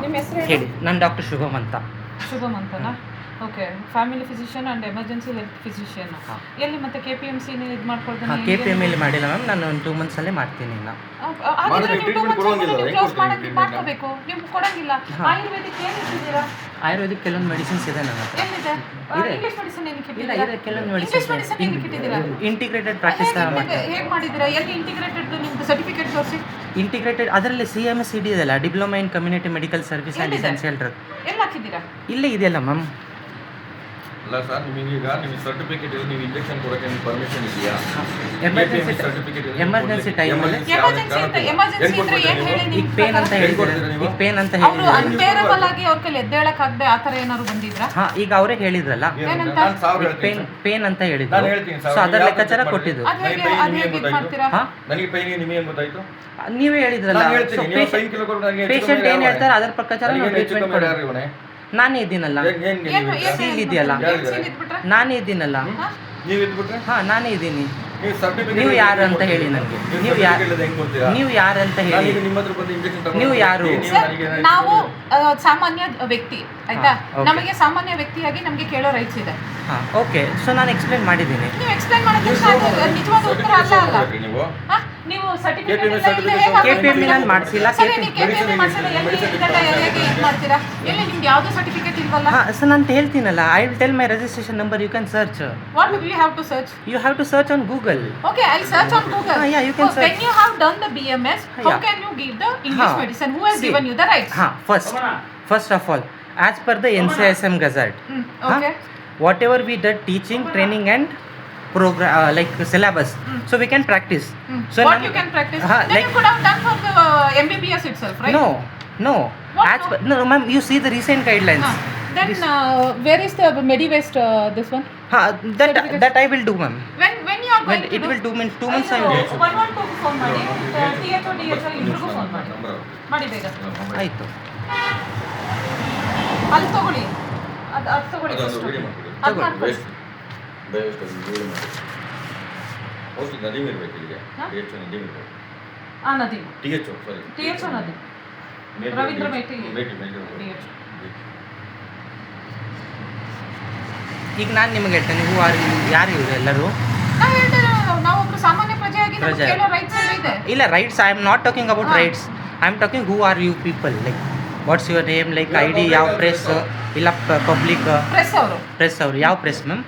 ನಿಮ್ಮ ಹೆಸರು ಹೇಳಿ. ನಾನು ಡಾಕ್ಟರ್ ಶುಭಮ್ ಅಂತ. ಶುಭಮ್ ಅಂತನಾ? Okay. Family physician and emergency health physician. ಎಲ್ಲಿ ಮತ್ತೆ KPMC ಇದು ಮಾಡ್ಕೊಳ್ತಾನೆ? KPML ಮಾಡಿಲ್ಲ ಮ್ಯಾಮ್, ನಾನು ಒಂದು 2 ಮಂತ್ಸಲ್ಲೇ ಮಾಡ್ತೀನಿ ಇನ್ನು. ಮಾಡ್ಕೋಬೇಕು, ನೀವು ಕೊಡಂಗಿಲ್ಲ. ಆಯುರ್ವೇದಿಕ್ ಏನು ಇಟ್ಟಿದ್ದೀರಾ? ಆಯುರ್ವೇದಿಕ್ ಕೆಲವೊಂದು ಮೆಡಿಸಿನ್ಸ್ ಇದೆ ನನ್ನ ಹತ್ರ. ಎಲ್ಲಿದೆ? ಇಂಗ್ಲಿಷ್ ಮೆಡಿಸಿನ್ ಏನಕ್ಕೆ ಇಟ್ಟಿದ್ದೀರಾ? ಇದೆ ಕೆಲವೊಂದು ಇಂಗ್ಲಿಷ್ ಮೆಡಿಸಿನ್ ಏನಕ್ಕೆ ಇಟ್ಟಿದ್ದೀರಾ? ಇಂಟಿಗ್ರೇಟೆಡ್ ಪ್ರಾಕ್ಟೀಸ್ ಮಾಡ್ತೀನಿ. ಹೇಗೆ ಮಾಡಿದ್ದೀರಾ? ಎಲ್ಲಿ ಇಂಟಿಗ್ರೇಟೆಡ್ ನಿಮ್ಮದು ಸರ್ಟಿಫಿಕೇಟ್ ತೋರಿಸಿ. ಇಂಟಿಗ್ರೇಟೆಡ್ ಅದರಲ್ಲಿ CMSCD ಇದೆಯಲ್ಲ, diploma in community medical service and essential drug. ಎಲ್ಲಿ ಹಾಕಿದ್ದೀರಾ? ಇಲ್ಲೇ ಇದೆಯಲ್ಲ ಮ್ಯಾಮ್. ಅಲ್ಲ ಸರ್, ನಿಮಗೀಗ ನಿಮ್ಮ ಸರ್ಟಿಫಿಕೇಟ್ ಇದೆ, ನೀವು ಇಂಜೆಕ್ಷನ್ ಕೊಡೋಕ್ಕೆ ನಿಮ್ಗೆ ಪರ್ಮಿಷನ್ ಇದೆಯಾ? ಎಮರ್ಜೆನ್ಸಿ ಟೈಮಲ್ಲಿ ಎಮರ್ಜೆನ್ಸಿ ಇದ್ರೆ ಏನು ಹೇಳಿ? ಈಗ ಪೇನ್ ಅಂತ ಹೇಳಿದ್ರೆ ಅವರು ಅನ್ಬೇರಬಲ್ ಆಗಿ ಅವ್ರ ಕೈಲಿ ಎದ್ದೇಳಕ್ಕಾಗದೆ ಆ ಥರ ಏನಾದ್ರು ಬಂದಿದ್ರಾ? ಈಗ ಅವರೇ ಹೇಳಿದ್ರಲ್ಲ ಪೇನ್ ಅಂತ ಹೇಳಿದ್ರು. ಸೊ ಅದರ ಲೆಕ್ಕಾಚಾರ ಕೊಟ್ಟಿದ್ದು. ನನಗೆ ಪೈನ್ ನಿಮಗೆ ಗೊತ್ತಾಯ್ತು? ನೀವೇ ಹೇಳಿದ್ರಲ್ಲ, ಪೇಷಂಟ್ ಏನು ಹೇಳ್ತಾರೆ ಅದರ ಪ್ರಕಾರ ಟ್ರೀಟ್ಮೆಂಟ್ ಕೊಡೋದು. ನಾನೇ ಇದ್ದೀನಲ್ಲ, ಸೀಲ್ ಇದೆಯಲ್ಲ, ನಾನೇ ಇದ್ದೀನಲ್ಲ. ನಾನೇ ಇದ್ದೀನಿ. ನೀವು ಯಾರು ಅಂತ ಹೇಳಿ ನನಗೆ. ನೀವು ಯಾರು ಅಂತ ಹೇಳಿ. ನೀವು ಯಾರು? ನಾವು ಸಾಮಾನ್ಯ ವ್ಯಕ್ತಿ, ಆಯ್ತಾ? ನಮಗೆ ಸಾಮಾನ್ಯ ವ್ಯಕ್ತಿಯಾಗಿ ನಮಗೆ ಕೇಳೋ ರೈಟ್ಸ್ ಇದೆ. ಓಕೆ. ಸೊ ನಾನು ಎಕ್ಸ್ಪ್ಲೇನ್ ಮಾಡಿದ್ದೀನಿ. ನೀವು ಎಕ್ಸ್ಪ್ಲೇನ್ ಮಾಡೋದಕ್ಕೆ ನಿಜವಾದ ಉತ್ತರ ಅಲ್ಲ. ನೀವು ಸರ್ಟಿಫಿಕೇಟ್ KPML ನಾನು ಮಾಡಿಸಿಲ್ಲ. ಮಾಡ್ತೀರಾ? ಎಲ್ಲಿ ನಿಮ್ಗೆ ಯಾವ್ದು ಸರ್ಟಿಫಿಕೇಟ್ ಇಲ್ವಲ್ಲ? ಸೊ ನಾನು ಹೇಳ್ತೀನಲ್ಲ, I will tell my registration number, you can search. What do you have to search? You have to search on Google. Okay, I'll search on Google. Yeah, you can search. When you have done the BMS, how can you give the English medicine? Who has given you the rights? First of all, as per the NCISM Gazette, okay, whatever we did teaching, training and program like syllabus, so we can practice. So what you can practice? Then you could have done for the MBBS itself, right? No. As per, no, ma'am, you see the recent guidelines. Then where is the Medivest this one? That I will do, ma'am. When you are going to it will do means 2 months I will do. 112 phone ಮಾಡಿ, THO DHO ಇಬ್ಬರಿಗೂ phone ಮಾಡಿ ಬೇಗ. ಆಯ್ತು. ಅಲ್ಲಿ ತಗೊಳ್ಳಿ, ಅದು ತಗೊಳ್ಳಿ first. ಅದು ಮಾಡ್ಕೊಳ್ಳಿ. ನದೀಮ್ ಇರಬೇಕು ಇಲ್ಲಿಗೆ. THO ನದೀಮ್ ಇರಬೇಕು. ನದೀಮ್. THO ನದೀಮ್. ರವೀಂದ್ರ ಮೇಟಿ. ಈಗ ನಾನು ನಿಮಗೆ ಹೇಳ್ತೇನೆ, ಯಾರು ಇವರು ಎಲ್ಲರೂ? ನಾವು ಒಬ್ರು ಸಾಮಾನ್ಯ ಪ್ರಜೆಯಾಗಿ ನಮಗೆ ಕೇಳೋ ರೈಟ್ಸ್ ಇದೆ. ಇಲ್ಲ, rights I am not talking about rights. I am talking who are you people, like what's your name, like ID, ಯಾವ ಪ್ರೆಸ್ ಇಲ್ಲ ಪಬ್ಲಿಕ್? ಪ್ರೆಸ್ ಅವರು. ಯಾವ ಪ್ರೆಸ್ ಮ್ಯಾಮ್?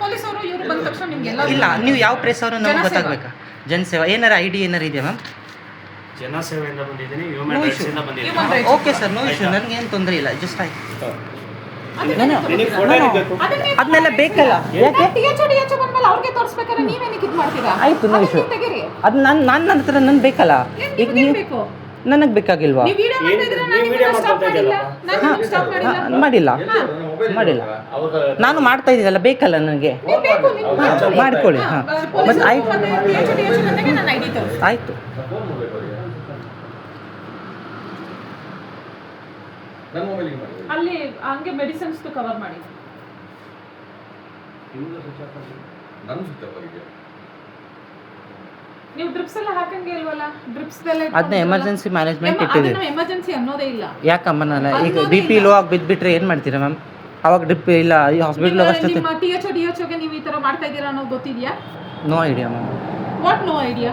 ಪೊಲೀಸ್ ಅವರು. ಇವರು ಬಂದ ತಕ್ಷಣ ನಿಮಗೆಲ್ಲ ಇಲ್ಲ, ನೀವು ಯಾವ ಪ್ರೆಸ್ ಅವರು ನಮಗೆ ಗೊತ್ತಾಗಬೇಕಾ? ಜನಸೇವಾ ಏನಾರ ID ಏನಾರು ಇದೆಯಾ ಮ್ಯಾಮ್? ಜನಸೇವೆಯಿಂದ ಬಂದಿದ್ದೀನಿ, ಹ್ಯೂಮನ್ ರೈಟ್ಸ್ ಇಂದ ಬಂದಿದ್ದೀನಿ. ಓಕೆ ಸರ್, ನೋ ಇಶ್ಯೂ, ನನಗೇನು ತೊಂದರೆ ಇಲ್ಲ. ಜಸ್ಟ್ ಆಯ್ತು. ಅದನ್ನೆಲ್ಲ ಬೇಕಲ್ಲ. THO ಬಂದ್ಮೇಲೆ ಅವ್ರಿಗೆ ತೋರಿಸ್ಬೇಕಾದ್ರೆ ನೀವೇನಕ್ಕೆ ಇದು ಮಾಡ್ತೀರಾ? ಆಯ್ತು, ನೋ ಇಶ್ಯೂ. ಅದು ನನ್ನ ಹತ್ರ ನನ್ನ ಬೇಕಲ್ಲ. ಈಗ ನೀವು ನನಗೆ ಬೇಕಾಗಿಲ್ವಾ? ಮಾಡಿಲ್ಲ. ನಾನು ಮಾಡ್ತಾ ಇದ್ದೀನಲ್ಲ, ಬೇಕಲ್ಲ ನನಗೆ. ಮಾಡ್ಕೊಳ್ಳಿ. ಮತ್ತು ಆಯಿತು. ಅಲ್ಲಿ ಹಂಗೆ ಮೆಡಿಸಿನ್ಸ್ ಕವರ್ ಮಾಡಿ. ನೀವು ಡ್ರಿಪ್ಸ್ ಎಲ್ಲ ಹಾಕಂಗೆ ಇಲ್ವಲ್ಲ? ಡ್ರಿಪ್ಸ್ ಅದನ್ನ ಎಮರ್ಜೆನ್ಸಿ ಮ್ಯಾನೇಜ್ಮೆಂಟ್ ಇಟ್ಟಿದ್ದೀವಿ. ಎಮರ್ಜೆನ್ಸಿ ಅನ್ನೋದೇ ಇಲ್ಲ. ಯಾಕಮ್ಮ ನಾನು ಈಗ BP ಲೋ ಆಗಿ ಬಿದ್ದುಬಿಟ್ರೆ ಏನು ಮಾಡ್ತೀರಾ ಮ್ಯಾಮ್? ಅವಾಗ ಡ್ರಿಪ್ ಇಲ್ಲ, ಈ ಹಾಸ್ಪಿಟಲ್ ಅಷ್ಟೊತ್ತೆ. ನಿಮ್ಮ THO ನೀವು ಈ ಥರ ಮಾಡ್ತಾ ಇದ್ದೀರಾ ಅನ್ನೋದು ಗೊತ್ತಿದೆಯಾ? No idea ma'am. What no idea?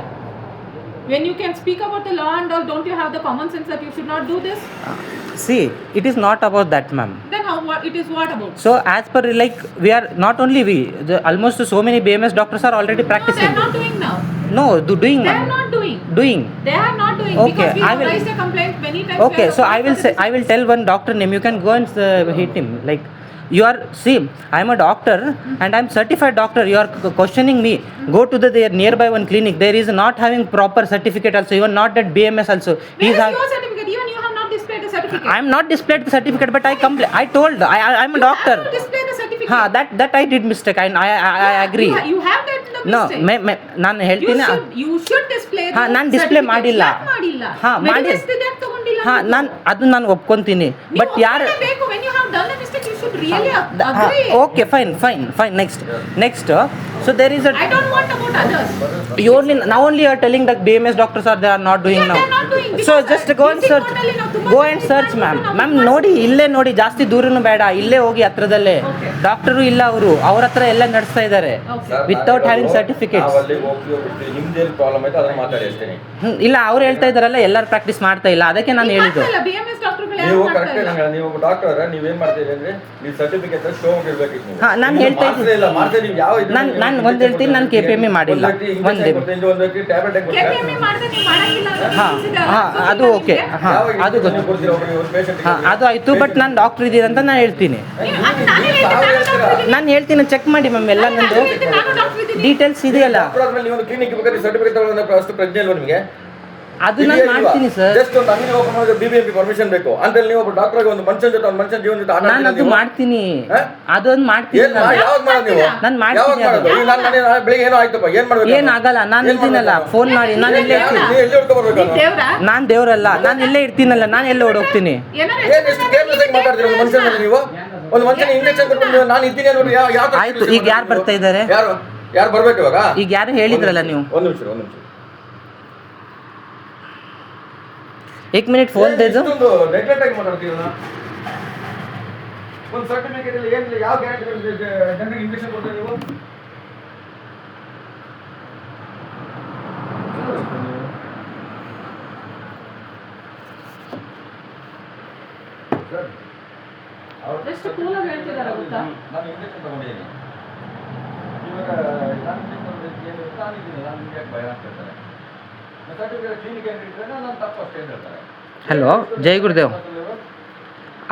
When you can speak about the law and all, don't you have the common sense that you should not do this? See, it is not about that, ma'am. Then it is what about? So as per, like, we are not only almost so many BMS doctors are already practicing. No, they are not doing now. No, doing. They are not doing. Doing. They are not doing. Okay, because we have I will raised a complaint many times. Okay, so I will tell one doctor name. You can go and hit him. Like, you are, see, I am a doctor and I am certified doctor. You are questioning me. Go to the nearby one clinic. There is not having proper certificate also. Even not that BMS also. Where is your certificate? Even you have not displayed the certificate. I am not displayed the certificate, but I told I am a doctor. You have to display the certificate. That I did mistake. I agree. You have that the mistake. No, ನಾನು ಹೇಳ್ತೀನಿ. You should display. ನಾನು display ಮಾಡಿಲ್ಲ. ಮಾಡಿ. ನಾನು ಒಪ್ಕೊಂತೀನಿ. But ಯಾರು when you have done the mistake, you should should really agree. Okay, fine. Next. So there is a. I don't want about others. You only now only you are telling that BMS doctors they are not doing Yeah, now. they are not doing. So Because just go and DC search. ಕೋರ್ಟಲ್ಲಿ ನಾವು ತುಂಬಾ Go and search, ma'am ನೋಡಿ ಇಲ್ಲೇ ನೋಡಿ, ಜಾಸ್ತಿ ದೂರನೂ ಬೇಡ, ಇಲ್ಲೇ ಹೋಗಿ ಹತ್ರದಲ್ಲೇ. Okay. ಡಾಕ್ಟರು ಇಲ್ಲ ಅವರು, ಅವ್ರ ಹತ್ರ ಎಲ್ಲ ನಡೆಸ್ತಾ ಇದ್ದಾರೆ Okay. Without having certificates. ನಿಮ್ದೇನು ಪ್ರಾಬ್ಲಮ್ ಆಯ್ತು ಅದನ್ನ ಮಾತಾಡಿ ಅಷ್ಟೇ. ಇಲ್ಲ ಅವ್ರು ಹೇಳ್ತಾ ಇದಾರಲ್ಲ ಎಲ್ಲರೂ ಪ್ರಾಕ್ಟೀಸ್ ಮಾಡ್ತಾ ಇಲ್ಲ, ಅದಕ್ಕೆ ನಾನು ಹೇಳಿದ್ದು. BMS ಡಾಕ್ಟರ್ಗಳು ಯಾರು ನೀವು ಮಾಡ್ತಾ ಕರೆಕ್ಟ್ ಇಲ್ಲ. ನೀವು ಡಾಕ್ಟರ್ ನೀವೇನ್ ಮಾಡ್ತೀರಿ ಅಂದ್ರೆ ನೀವು ಸರ್ಟಿಫಿಕೇಟ್ ಶೋ ಇರ್ಬೇಕಿತ್ತು ನೀವು. ಹಾ, ನಾನು ಹೇಳ್ತಾ ಇದ್ದೀನಿ. ಇಲ್ಲ ಮಾಡ್ತಾ ನೀವು ಯಾವ ನಾನು ಒಂದು ಹೇಳ್ತೀನಿ, ನಾನು KPME ಮಾಡಿಲ್ಲ. ಒಂದೇ ಒಂದು ವ್ಯಕ್ತಿ ಟ್ಯಾಬ್ಲೆಟ್ KPME ಮಾಡಿದ್ರೆ ನೀವು ಮಾಡಂಗಿಲ್ಲ ಅಂತ ಹಾ ತಿಳಿಸಿದ್ದಾರೆ. ಹಾ ಅದು ಓಕೆ, ಹಾ ಅದು ಗೊತ್ತು, ಹಾ ಅದು ಆಯ್ತು. ಬಟ್ ನಾನು ಡಾಕ್ಟರ್ ಇದ್ದೀರ ಅಂತ ನಾನು ಹೇಳ್ತೀನಿ. ನಾನು ಹೇಳ್ತೀನಿ, ಚೆಕ್ ಮಾಡಿ ಮ್ಯಾಮ್ ಎಲ್ಲ ನಂದು ಡೀಟೇಲ್ಸ್ ಇದೆಯಲ್ಲ, ನೀವು ಕ್ಲಿನಿಕ್ ಬೇಕಾದ್ರೆ ಸರ್ಟಿಫಿಕೇಟ್ ತಗೊಳ್ಳೋದು ಅಷ್ಟು ಪ್ರಜ್ಞೆ ಇಲ್ವಾ ನಿಮಗೆ? ಅದು ನಾನು ಮಾಡ್ತೀನಿ ಸರ್. ಜಸ್ಟ್ ಒಂದು ಅಂಗಡಿ ಓಪನ್ ಮಾಡಿದ್ರೆ BBMP ಪರ್ಮಿಷನ್ ಬೇಕು ಅಂತ ನೀವು ಒಬ್ಬ ಡಾಕ್ಟರ್ ಆಗಿ ಒಂದು ಮನುಷ್ಯನ ಜೊತೆ ಒಂದು ಮನುಷ್ಯನ ಜೀವನ ಜೊತೆ ಆಟ ನಾನು ಅದು ಮಾಡ್ತೀನಿ, ಅದೊಂದು ಮಾಡ್ತೀನಿ. ಯಾವಾಗ ಮಾಡೋದು ನೀವು? ನಾನು ಯಾವಾಗ ಮಾಡ್ತೀನಿ. ಮಾಡೋದು? ಈಗ ನಾನು ಬೆಳಿಗ್ಗೆ ಏನೋ ಆಯ್ತಪ್ಪ ಏನ್ ಮಾಡ್ಬೇಕು? ಏನಾಗಲ್ಲ, ನಾನು ಇದ್ದೀನಲ್ಲ, ಫೋನ್ ಮಾಡಿ, ನಾನು ಇಲ್ಲೇ ಇರ್ತೀನಿ. ನೀವು ಎಲ್ಲಿ ಹುಡ್ಕೊಬರ್ಬೇಕು? ದೇವ್ರಾ? ನಾನು ದೇವರಲ್ಲ, ನಾನು ಇಲ್ಲೇ ಇರ್ತೀನಲ್ಲ, ನಾನು ಎಲ್ಲೇ ಓಡೋಗ್ತೀನಿ. ಏನಾರ ಏನ್ ಎಷ್ಟು ಕೇರ್ಲೆಸ್ ಆಗಿ ಮಾತಾಡ್ತೀರಿ ಒಂದು ಮನುಷ್ಯನ ಮೇಲೆ ನೀವು? ಒಂದು ಮನುಷ್ಯನ ಇಂಜೆಕ್ಷನ್ ಕೊಟ್ಟು ನಾನು ಇದ್ದೀನಿ ಅನ್ನೋದು ಯಾವ ಆಯ್ತು, ಈಗ ಯಾರು ಬರ್ತಾ ಇದ್ದಾರೆ? ಯಾರು ಬರ್ಬೇಕು ಇವಾಗ? ಈಗ ಯಾರು ಹೇಳಿದ್ರಲ್ಲ ನೀವು? ಒಂದು ನಿಮಿಷ एक मिनिट फोन दे दो. ನೆಗ್ಲೆಕ್ಟ್ ಆಗಿ ಮಾತಾಡ್ತೀರಲ್ಲ. ಒಂದು ಸರ್ಟಿಫಿಕೇಟ್ ಇಲ್ಲ ಏನಿಲ್ಲ, ಯಾವ ಗ್ಯಾರಂಟಿ ಜನರಿಗೆ ಇಂಜೆಕ್ಷನ್ ಕೊಡ್ತೀರಿ ನೀವು? ಎಷ್ಟು ಕೂಲಾಗಿ ಹೇಳ್ತಿದ್ದಾರೆ ಗೊತ್ತಾ? ನಾನು ಇಂಜೆಕ್ಷನ್ ತಗೊಂಡಿದ್ದೀನಿ. ಇವಾಗ ನಾನು ಇದ್ದೀನಿ, ನಾನು ನಿಮ್ಗೆ ಯಾಕೆ ಭಯ ಆಗ್ತಿರ್ತಾರೆ? ಸರ್ಟಿಫಿಕೇಟ್ ಕ್ಲಿನಿಕ್ ಏನು ಇರ್ತದೆ ನಾನು ತಪ್ಪು ಅಷ್ಟೇ ಹೇಳ್ತಾರೆ. हॅलो, जय गुरुदेव.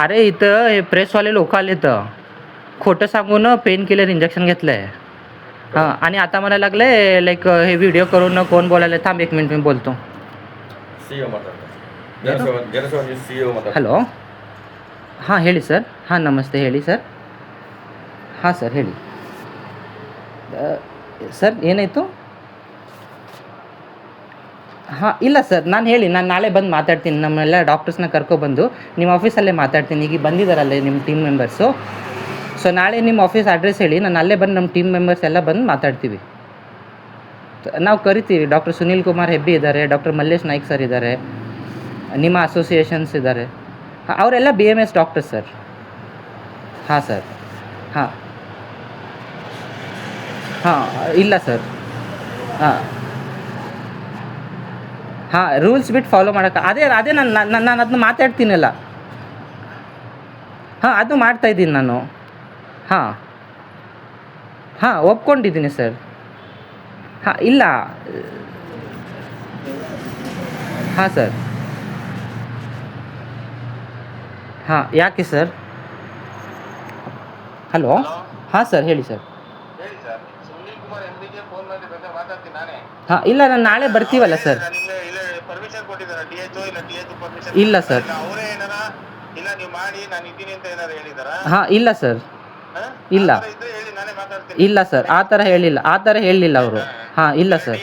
अरे इथं हे प्रेसवाले लोक आले तर खोटं सांगून पेन किलर इंजेक्शन घेतलं आहे. हां, आणि आता मला लागलं आहे लाईक हे व्हिडिओ करून कोण बोलायला. थांब 1 मिनिट, मी बोलतो. CEO ಮಾತಾಡ್ತಾರೆ. ಜನಸೇವಾ CEO ಮಾತಾಡ್ತಾರೆ. ಹಲೋ, ಹಾಂ ಹೇಳಿ ಸರ್. ಹಾಂ ನಮಸ್ತೆ, ಹೇಳಿ ಸರ್. ಹಾಂ ಸರ್ ಹೇಳಿ ಸರ್, ಏನಾಯಿತು? ಹಾಂ ಇಲ್ಲ ಸರ್, ನಾನು ಹೇಳಿ, ನಾನು ನಾಳೆ ಬಂದು ಮಾತಾಡ್ತೀನಿ. ನಮ್ಮೆಲ್ಲ ಡಾಕ್ಟರ್ಸ್ನ ಕರ್ಕೊಬಂದು ನಿಮ್ಮ ಆಫೀಸಲ್ಲೇ ಮಾತಾಡ್ತೀನಿ. ಈಗ ಬಂದಿದ್ದಾರಲ್ಲೇ ನಿಮ್ಮ ಟೀಮ್ ಮೆಂಬರ್ಸು. ಸೊ ನಾಳೆ ನಿಮ್ಮ ಆಫೀಸ್ ಅಡ್ರೆಸ್ ಹೇಳಿ, ನಾನು ಅಲ್ಲೇ ಬಂದು ನಮ್ಮ ಟೀಮ್ ಮೆಂಬರ್ಸ್ ಎಲ್ಲ ಬಂದು ಮಾತಾಡ್ತೀವಿ. ನಾವು ಕರಿತೀವಿ. ಡಾಕ್ಟರ್ ಸುನೀಲ್ ಕುಮಾರ್ ಹೆಬ್ಬಿ ಇದ್ದಾರೆ, ಡಾಕ್ಟರ್ ಮಲ್ಲೇಶ್ ನಾಯ್ಕ್ ಸರ್ ಇದ್ದಾರೆ, ನಿಮ್ಮ ಅಸೋಸಿಯೇಷನ್ಸ್ ಇದ್ದಾರೆ, ಅವರೆಲ್ಲ BMS ಡಾಕ್ಟರ್ ಸರ್. ಹಾಂ ಸರ್. ಹಾಂ ಹಾಂ ಇಲ್ಲ ಸರ್. ಹಾಂ ಹಾಂ ರೂಲ್ಸ್ ಬಿಟ್ಟು ಫಾಲೋ ಮಾಡೋಕ್ಕೆ ಅದೇ ನಾನು ಅದನ್ನ ಮಾತಾಡ್ತೀನಲ್ಲ. ಹಾಂ ಅದು ಮಾಡ್ತಾಯಿದ್ದೀನಿ ನಾನು. ಹಾಂ ಹಾಂ ಒಪ್ಕೊಂಡಿದ್ದೀನಿ ಸರ್. ಹಾಂ ಇಲ್ಲ ಹಾಂ ಸರ್. ಹಾಂ ಯಾಕೆ ಸರ್? ಹಲೋ, ಹಾಂ ಸರ್ ಹೇಳಿ ಸರ್. ಹಾಂ ಇಲ್ಲ, ನಾನು ನಾಳೆ ಬರ್ತೀವಲ್ಲ ಸರ್. ಇಲ್ಲ ಸರ್. ಹಾಂ ಇಲ್ಲ ಸರ್, ಇಲ್ಲ ಇಲ್ಲ ಸರ್, ಆ ಥರ ಹೇಳಿಲ್ಲ ಅವರು. ಹಾಂ ಇಲ್ಲ ಸರ್,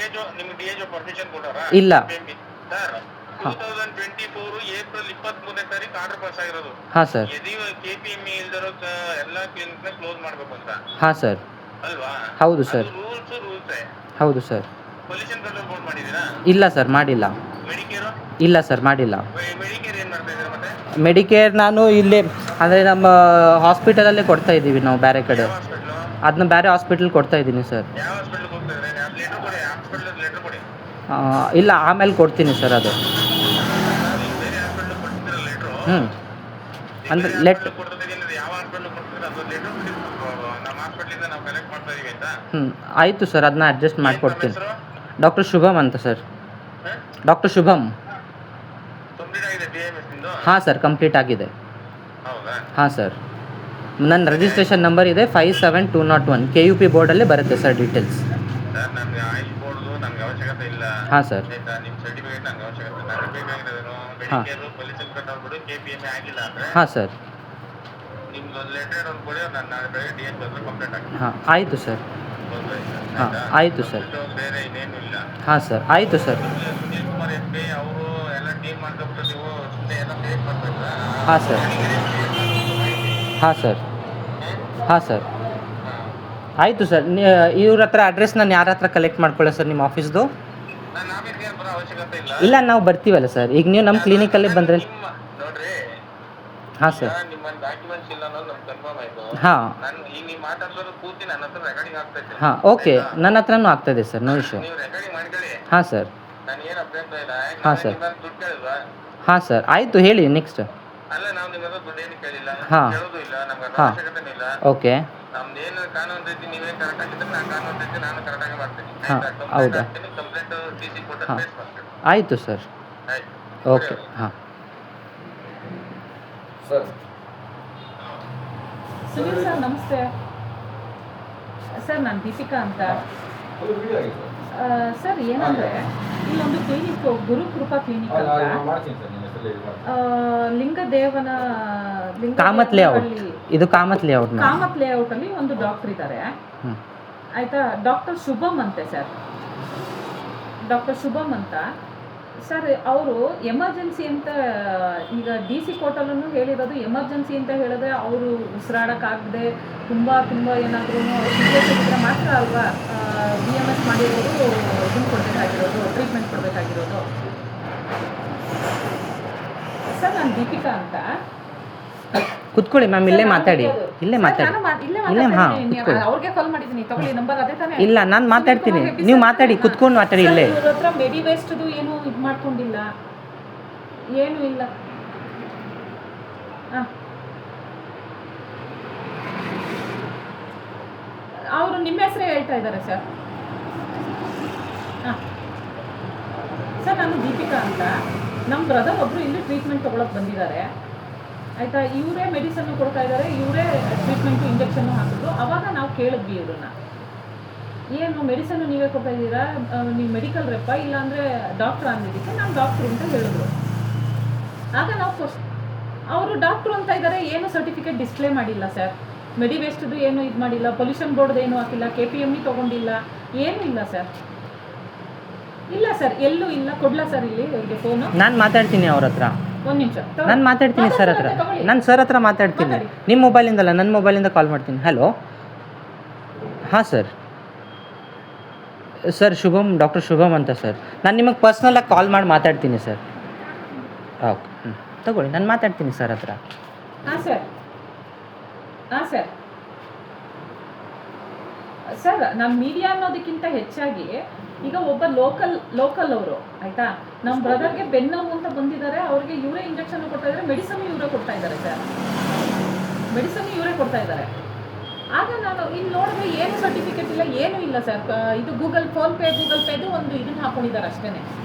ಇಲ್ಲ. ಹಾಂ ಏಪ್ರಿಲ್ 23ನೇ ತಾರೀಕು ಆರ್ಡರ್ ಪಾಸ್ ಆಗಿರೋದು. ಹಾಂ ಸರ್. KPME ಇಲ್ದಿರೋ ಎಲ್ಲ ಕ್ಲಿನಿಕ್ನ ಕ್ಲೋಸ್ ಮಾಡಬೇಕು ಅಂತ. ಹಾಂ ಸರ್. ಅಲ್ವಾ? ಹೌದು ಸರ್. ರೂಲ್ಸ್ ಹೌದು ಸರ್. ಪೊಲ್ಯೂಷನ್ ಕಂಟ್ರೋಲ್ ಬೋರ್ಡ್ ಮಾಡಿದ್ದೀರಾ? ಇಲ್ಲ ಸರ್, ಮಾಡಿಲ್ಲ. ಮೆಡಿಕೇರ್? ಇಲ್ಲ ಸರ್, ಮಾಡಿಲ್ಲ. ಮೆಡಿಕೇರ್ ಏನು ಮಾಡ್ತಾ ಇದ್ದೀರಾ ಮತ್ತೆ? ಮೆಡಿಕೇರ್ ನಾನು ಇಲ್ಲೇ ಅಂದರೆ ನಮ್ಮ ಹಾಸ್ಪಿಟಲಲ್ಲೇ ಕೊಡ್ತಾ ಇದ್ದೀವಿ ನಾವು, ಬೇರೆ ಕಡೆ. ಅದನ್ನ ಬೇರೆ ಹಾಸ್ಪಿಟಲ್ ಕೊಡ್ತಾ ಇದ್ದೀನಿ ಸರ್. ಯಾವ ಹಾಸ್ಪಿಟಲ್ ಹೋಗ್ತಾ ಇದ್ದೀರಾ? ಲೆಟರ್ ಕೊಡಿ, ಹಾಸ್ಪಿಟಲ್ ಲೆಟರ್ ಕೊಡಿ. ಇಲ್ಲ, ಆಮೇಲೆ ಕೊಡ್ತೀನಿ ಸರ್ ಅದು. ಹ್ಞೂ ಅಂದರೆ ಆಯಿತು ಸರ್, ಅದನ್ನ ಅಡ್ಜಸ್ಟ್ ಮಾಡಿಕೊಡ್ತೀನಿ. ಡಾಕ್ಟರ್ ಶುಭಮ್ ಅಂತ ಸರ್. ಡಾಕ್ಟರ್ ಶುಭಮ್. ಹಾಂ ಸರ್, ಕಂಪ್ಲೀಟ್ ಆಗಿದೆ. ಹಾಂ ಸರ್, ನನ್ನ ರಿಜಿಸ್ಟ್ರೇಷನ್ ನಂಬರ್ ಇದೆ 57201. KUP ಬೋರ್ಡಲ್ಲೇ ಬರುತ್ತೆ ಸರ್ ಡೀಟೇಲ್ಸ್. ಹಾಂ ಸರ್. ಹಾಂ ಹಾಂ ಸರ್. ಹಾಂ ಆಯಿತು ಸರ್. ಹಾಂ ಆಯಿತು ಸರ್. ಹಾಂ ಸರ್, ಆಯಿತು ಸರ್. ಹಾಂ ಸರ್. ಹಾಂ ಸರ್. ಹಾಂ ಸರ್, ಆಯಿತು ಸರ್. ಇವ್ರ ಹತ್ರ ಅಡ್ರೆಸ್ ನಾನು ಯಾರ ಹತ್ರ ಕಲೆಕ್ಟ್ ಮಾಡ್ಕೊಳ್ಳೋ ಸರ್ ನಿಮ್ಮ ಆಫೀಸ್ದು? ಇಲ್ಲ, ನಾವು ಬರ್ತೀವಲ್ಲ ಸರ್. ಈಗ ನೀವು ನಮ್ಮ ಕ್ಲಿನಿಕಲ್ಲೇ ಬಂದರೆ. ಹಾಂ ಸರ್. ಹಾಂ ಹಾಂ, ಓಕೆ. ನನ್ನ ಹತ್ರನೂ ಆಗ್ತಾಯಿದೆ ಸರ್, ನೋ ಇಶ್ಯೂ. ಹಾಂ ಸರ್. ಹಾಂ ಸರ್. ಹಾಂ ಸರ್, ಆಯಿತು, ಹೇಳಿ ನೆಕ್ಸ್ಟ್. ಹಾಂ ಹಾಂ, ಓಕೆ. ಹಾಂ, ಹೌದಾ? ಹಾಂ, ಆಯಿತು ಸರ್, ಓಕೆ. ಹಾಂ ಸರ್. ಸುನೀಲ್ ಸರ್ ನಮಸ್ತೆ ಸರ್. ನಾನು ದೀಪಿಕಾ ಅಂತ ಸರ್. ಏನಂದರೆ ಇಲ್ಲೊಂದು ಕ್ಲಿನಿಕ್, ಗುರುಕೃಪಾ ಕ್ಲಿನಿಕ್ ಅಂತ, ಲಿಂಗದೇವನ ಕಾಮತ್ ಲೇಔಟ್. ಇದು ಕಾಮತ್ ಲೇಔಟ್. ಕಾಮತ್ ಲೇಔಟಲ್ಲಿ ಒಂದು ಡಾಕ್ಟರ್ ಇದ್ದಾರೆ, ಆಯಿತಾ? ಡಾಕ್ಟರ್ ಶುಭಮ್ ಅಂತೆ ಸರ್, ಡಾಕ್ಟರ್ ಶುಭಮ್ ಅಂತ ಸರ್. ಅವರು ಎಮರ್ಜೆನ್ಸಿ ಅಂತ, ಈಗ DC ಕೋರ್ಟಲ್ಲೂ ಹೇಳಿರೋದು ಎಮರ್ಜೆನ್ಸಿ ಅಂತ ಹೇಳಿದ್ರೆ ಅವರು ಉಸಿರಾಡೋಕ್ಕಾಗದೆ ತುಂಬ ಏನಾದ್ರೂ ಸೀರಿಯಸ್ ಇದ್ದರೆ ಮಾತ್ರ ಅಲ್ವಾ BMS ಮಾಡಿರೋದು ಇದನ್ನು ಕೊಡಬೇಕಾಗಿರೋದು, ಟ್ರೀಟ್ಮೆಂಟ್ ಕೊಡಬೇಕಾಗಿರೋದು. ಸರ್ ನಾನು ದೀಪಿಕಾ ಅಂತ. ಕುತ್ಕೊಳ್ಳಿ ಮ್ಯಾಮ್, ಇಲ್ಲೇ ಮಾತಾಡಿ, ಇಲ್ಲೇ ಮಾತಾಡಿ. ಇಲ್ಲೇ, ಹಾಂ, ಅವ್ರಿಗೆ ಕಾಲ್ ಮಾಡಿದ್ದೀನಿ, ತಗೊಳ್ಳಿ ನಂಬರ್ ಅದೇ ತಾನೇ. ಇಲ್ಲ, ನಾನು ಮಾತಾಡ್ತೀನಿ, ನೀವು ಮಾತಾಡಿ, ಕುತ್ಕೊಂಡು ಮಾತಾಡಿ. ಇಲ್ಲೇ ಇವ್ರ ಹತ್ರ ಮೆಡಿ ವೇಸ್ಟ್ದು ಏನು ಇದು ಮಾಡ್ಕೊಂಡಿಲ್ಲ, ಏನೂ ಇಲ್ಲ. ಹಾಂ, ಅವರು ನಿಮ್ಮ ಹೆಸರೇ ಹೇಳ್ತಾ ಇದ್ದಾರೆ ಸರ್. ಹಾಂ ಸರ್, ನಾನು ದೀಪಿಕಾ ಅಂತ. ನಮ್ಮ ಬ್ರದರ್ ಒಬ್ಬರು ಇಲ್ಲಿ ಟ್ರೀಟ್ಮೆಂಟ್ ತೊಗೊಳಕ್ಕೆ ಬಂದಿದ್ದಾರೆ, ಆಯಿತಾ? ಇವರೇ ಮೆಡಿಸನ್ನು ಕೊಡ್ತಾ ಇದ್ದಾರೆ, ಇವರೇ ಟ್ರೀಟ್ಮೆಂಟು ಇಂಜೆಕ್ಷನ್ನು ಹಾಕಿದ್ರು. ಆವಾಗ ನಾವು ಕೇಳಿದ್ವಿ ಇವ್ರನ್ನ, ಏನು ಮೆಡಿಸನ್ನು ನೀವೇ ಕೊಡ್ತಾ ಇದ್ದೀರಾ, ನೀವು ಮೆಡಿಕಲ್ ರೆಪ್ಪ ಇಲ್ಲ ಅಂದರೆ ಡಾಕ್ಟ್ರ್ ಅಂದಿದ್ದಕ್ಕೆ ನಾನು ಡಾಕ್ಟ್ರು ಅಂತ ಹೇಳಿದ್ರು. ಆಗ ನಾವು ಅವರು ಡಾಕ್ಟ್ರು ಅಂತ ಇದ್ದಾರೆ, ಏನು ಸರ್ಟಿಫಿಕೇಟ್ ಡಿಸ್ಪ್ಲೇ ಮಾಡಿಲ್ಲ ಸರ್, ಮೆಡಿ ವೇಸ್ಟ್ದು ಏನು ಇದು ಮಾಡಿಲ್ಲ, ಪೊಲ್ಯೂಷನ್ ಬೋರ್ಡ್ದು ಏನೂ ಹಾಕಿಲ್ಲ, KPME ತೊಗೊಂಡಿಲ್ಲ, ಏನೂ ಇಲ್ಲ ಸರ್. ಇಲ್ಲ ಸರ್, ಎಲ್ಲೂ ಇಲ್ಲ. ಕೊಡ್ಲಾ ಸರ್ ಇಲ್ಲಿ ಅವ್ರಿಗೆ ಫೋನು? ನಾನು ಮಾತಾಡ್ತೀನಿ ಅವ್ರ ಹತ್ರ, ಒಂದು ನಿಮಿಷ. ನಾನು ಮಾತಾಡ್ತೀನಿ ಸರ್ ಹತ್ರ, ನಾನು ಸರ್ ಹತ್ರ ಮಾತಾಡ್ತೀನಿ. ನಿಮ್ಮ ಮೊಬೈಲಿಂದಲ್ಲ, ನನ್ನ ಮೊಬೈಲಿಂದ ಕಾಲ್ ಮಾಡ್ತೀನಿ. ಹಲೋ, ಹಾಂ sir. Sir Shubham, doctor Shubham ಅಂತ ಸರ್. ನಾನು ನಿಮಗೆ ಪರ್ಸ್ನಲಾಗಿ ಕಾಲ್ ಮಾಡಿ ಮಾತಾಡ್ತೀನಿ ಸರ್. ಓಕೆ, ತಗೊಳ್ಳಿ, ನಾನು ಮಾತಾಡ್ತೀನಿ ಸರ್ ಹತ್ರ. ಹಾಂ ಸರ್. ಹಾಂ ಸರ್. ಸರ್, ನಾನು ಮೀಡಿಯಾ ಅನ್ನೋದಕ್ಕಿಂತ ಹೆಚ್ಚಾಗಿ ಈಗ ಒಬ್ಬ ಲೋಕಲ್ ಅವರು, ಆಯಿತಾ? ನಮ್ಮ ಬ್ರದರ್ಗೆ ಬೆನ್ನೋವು ಅಂತ ಬಂದಿದ್ದಾರೆ, ಅವ್ರಿಗೆ ಇವರೇ ಇಂಜೆಕ್ಷನ್ ಕೊಡ್ತಾ ಇದ್ದಾರೆ, ಮೆಡಿಸನ್ ಇವರೇ ಕೊಡ್ತಾ ಇದ್ದಾರೆ ಸರ್, ಮೆಡಿಸನ್ ಇವರೇ ಕೊಡ್ತಾ ಇದ್ದಾರೆ. ಆಗ ನಾನು ಇಲ್ಲಿ ನೋಡಿದ್ರೆ ಏನು ಸರ್ಟಿಫಿಕೇಟ್ ಇಲ್ಲ, ಏನೂ ಇಲ್ಲ ಸರ್. ಇದು ಗೂಗಲ್ ಪೇದು ಒಂದು ಇದನ್ನು ಹಾಕೊಂಡಿದ್ದಾರೆ ಅಷ್ಟೇ.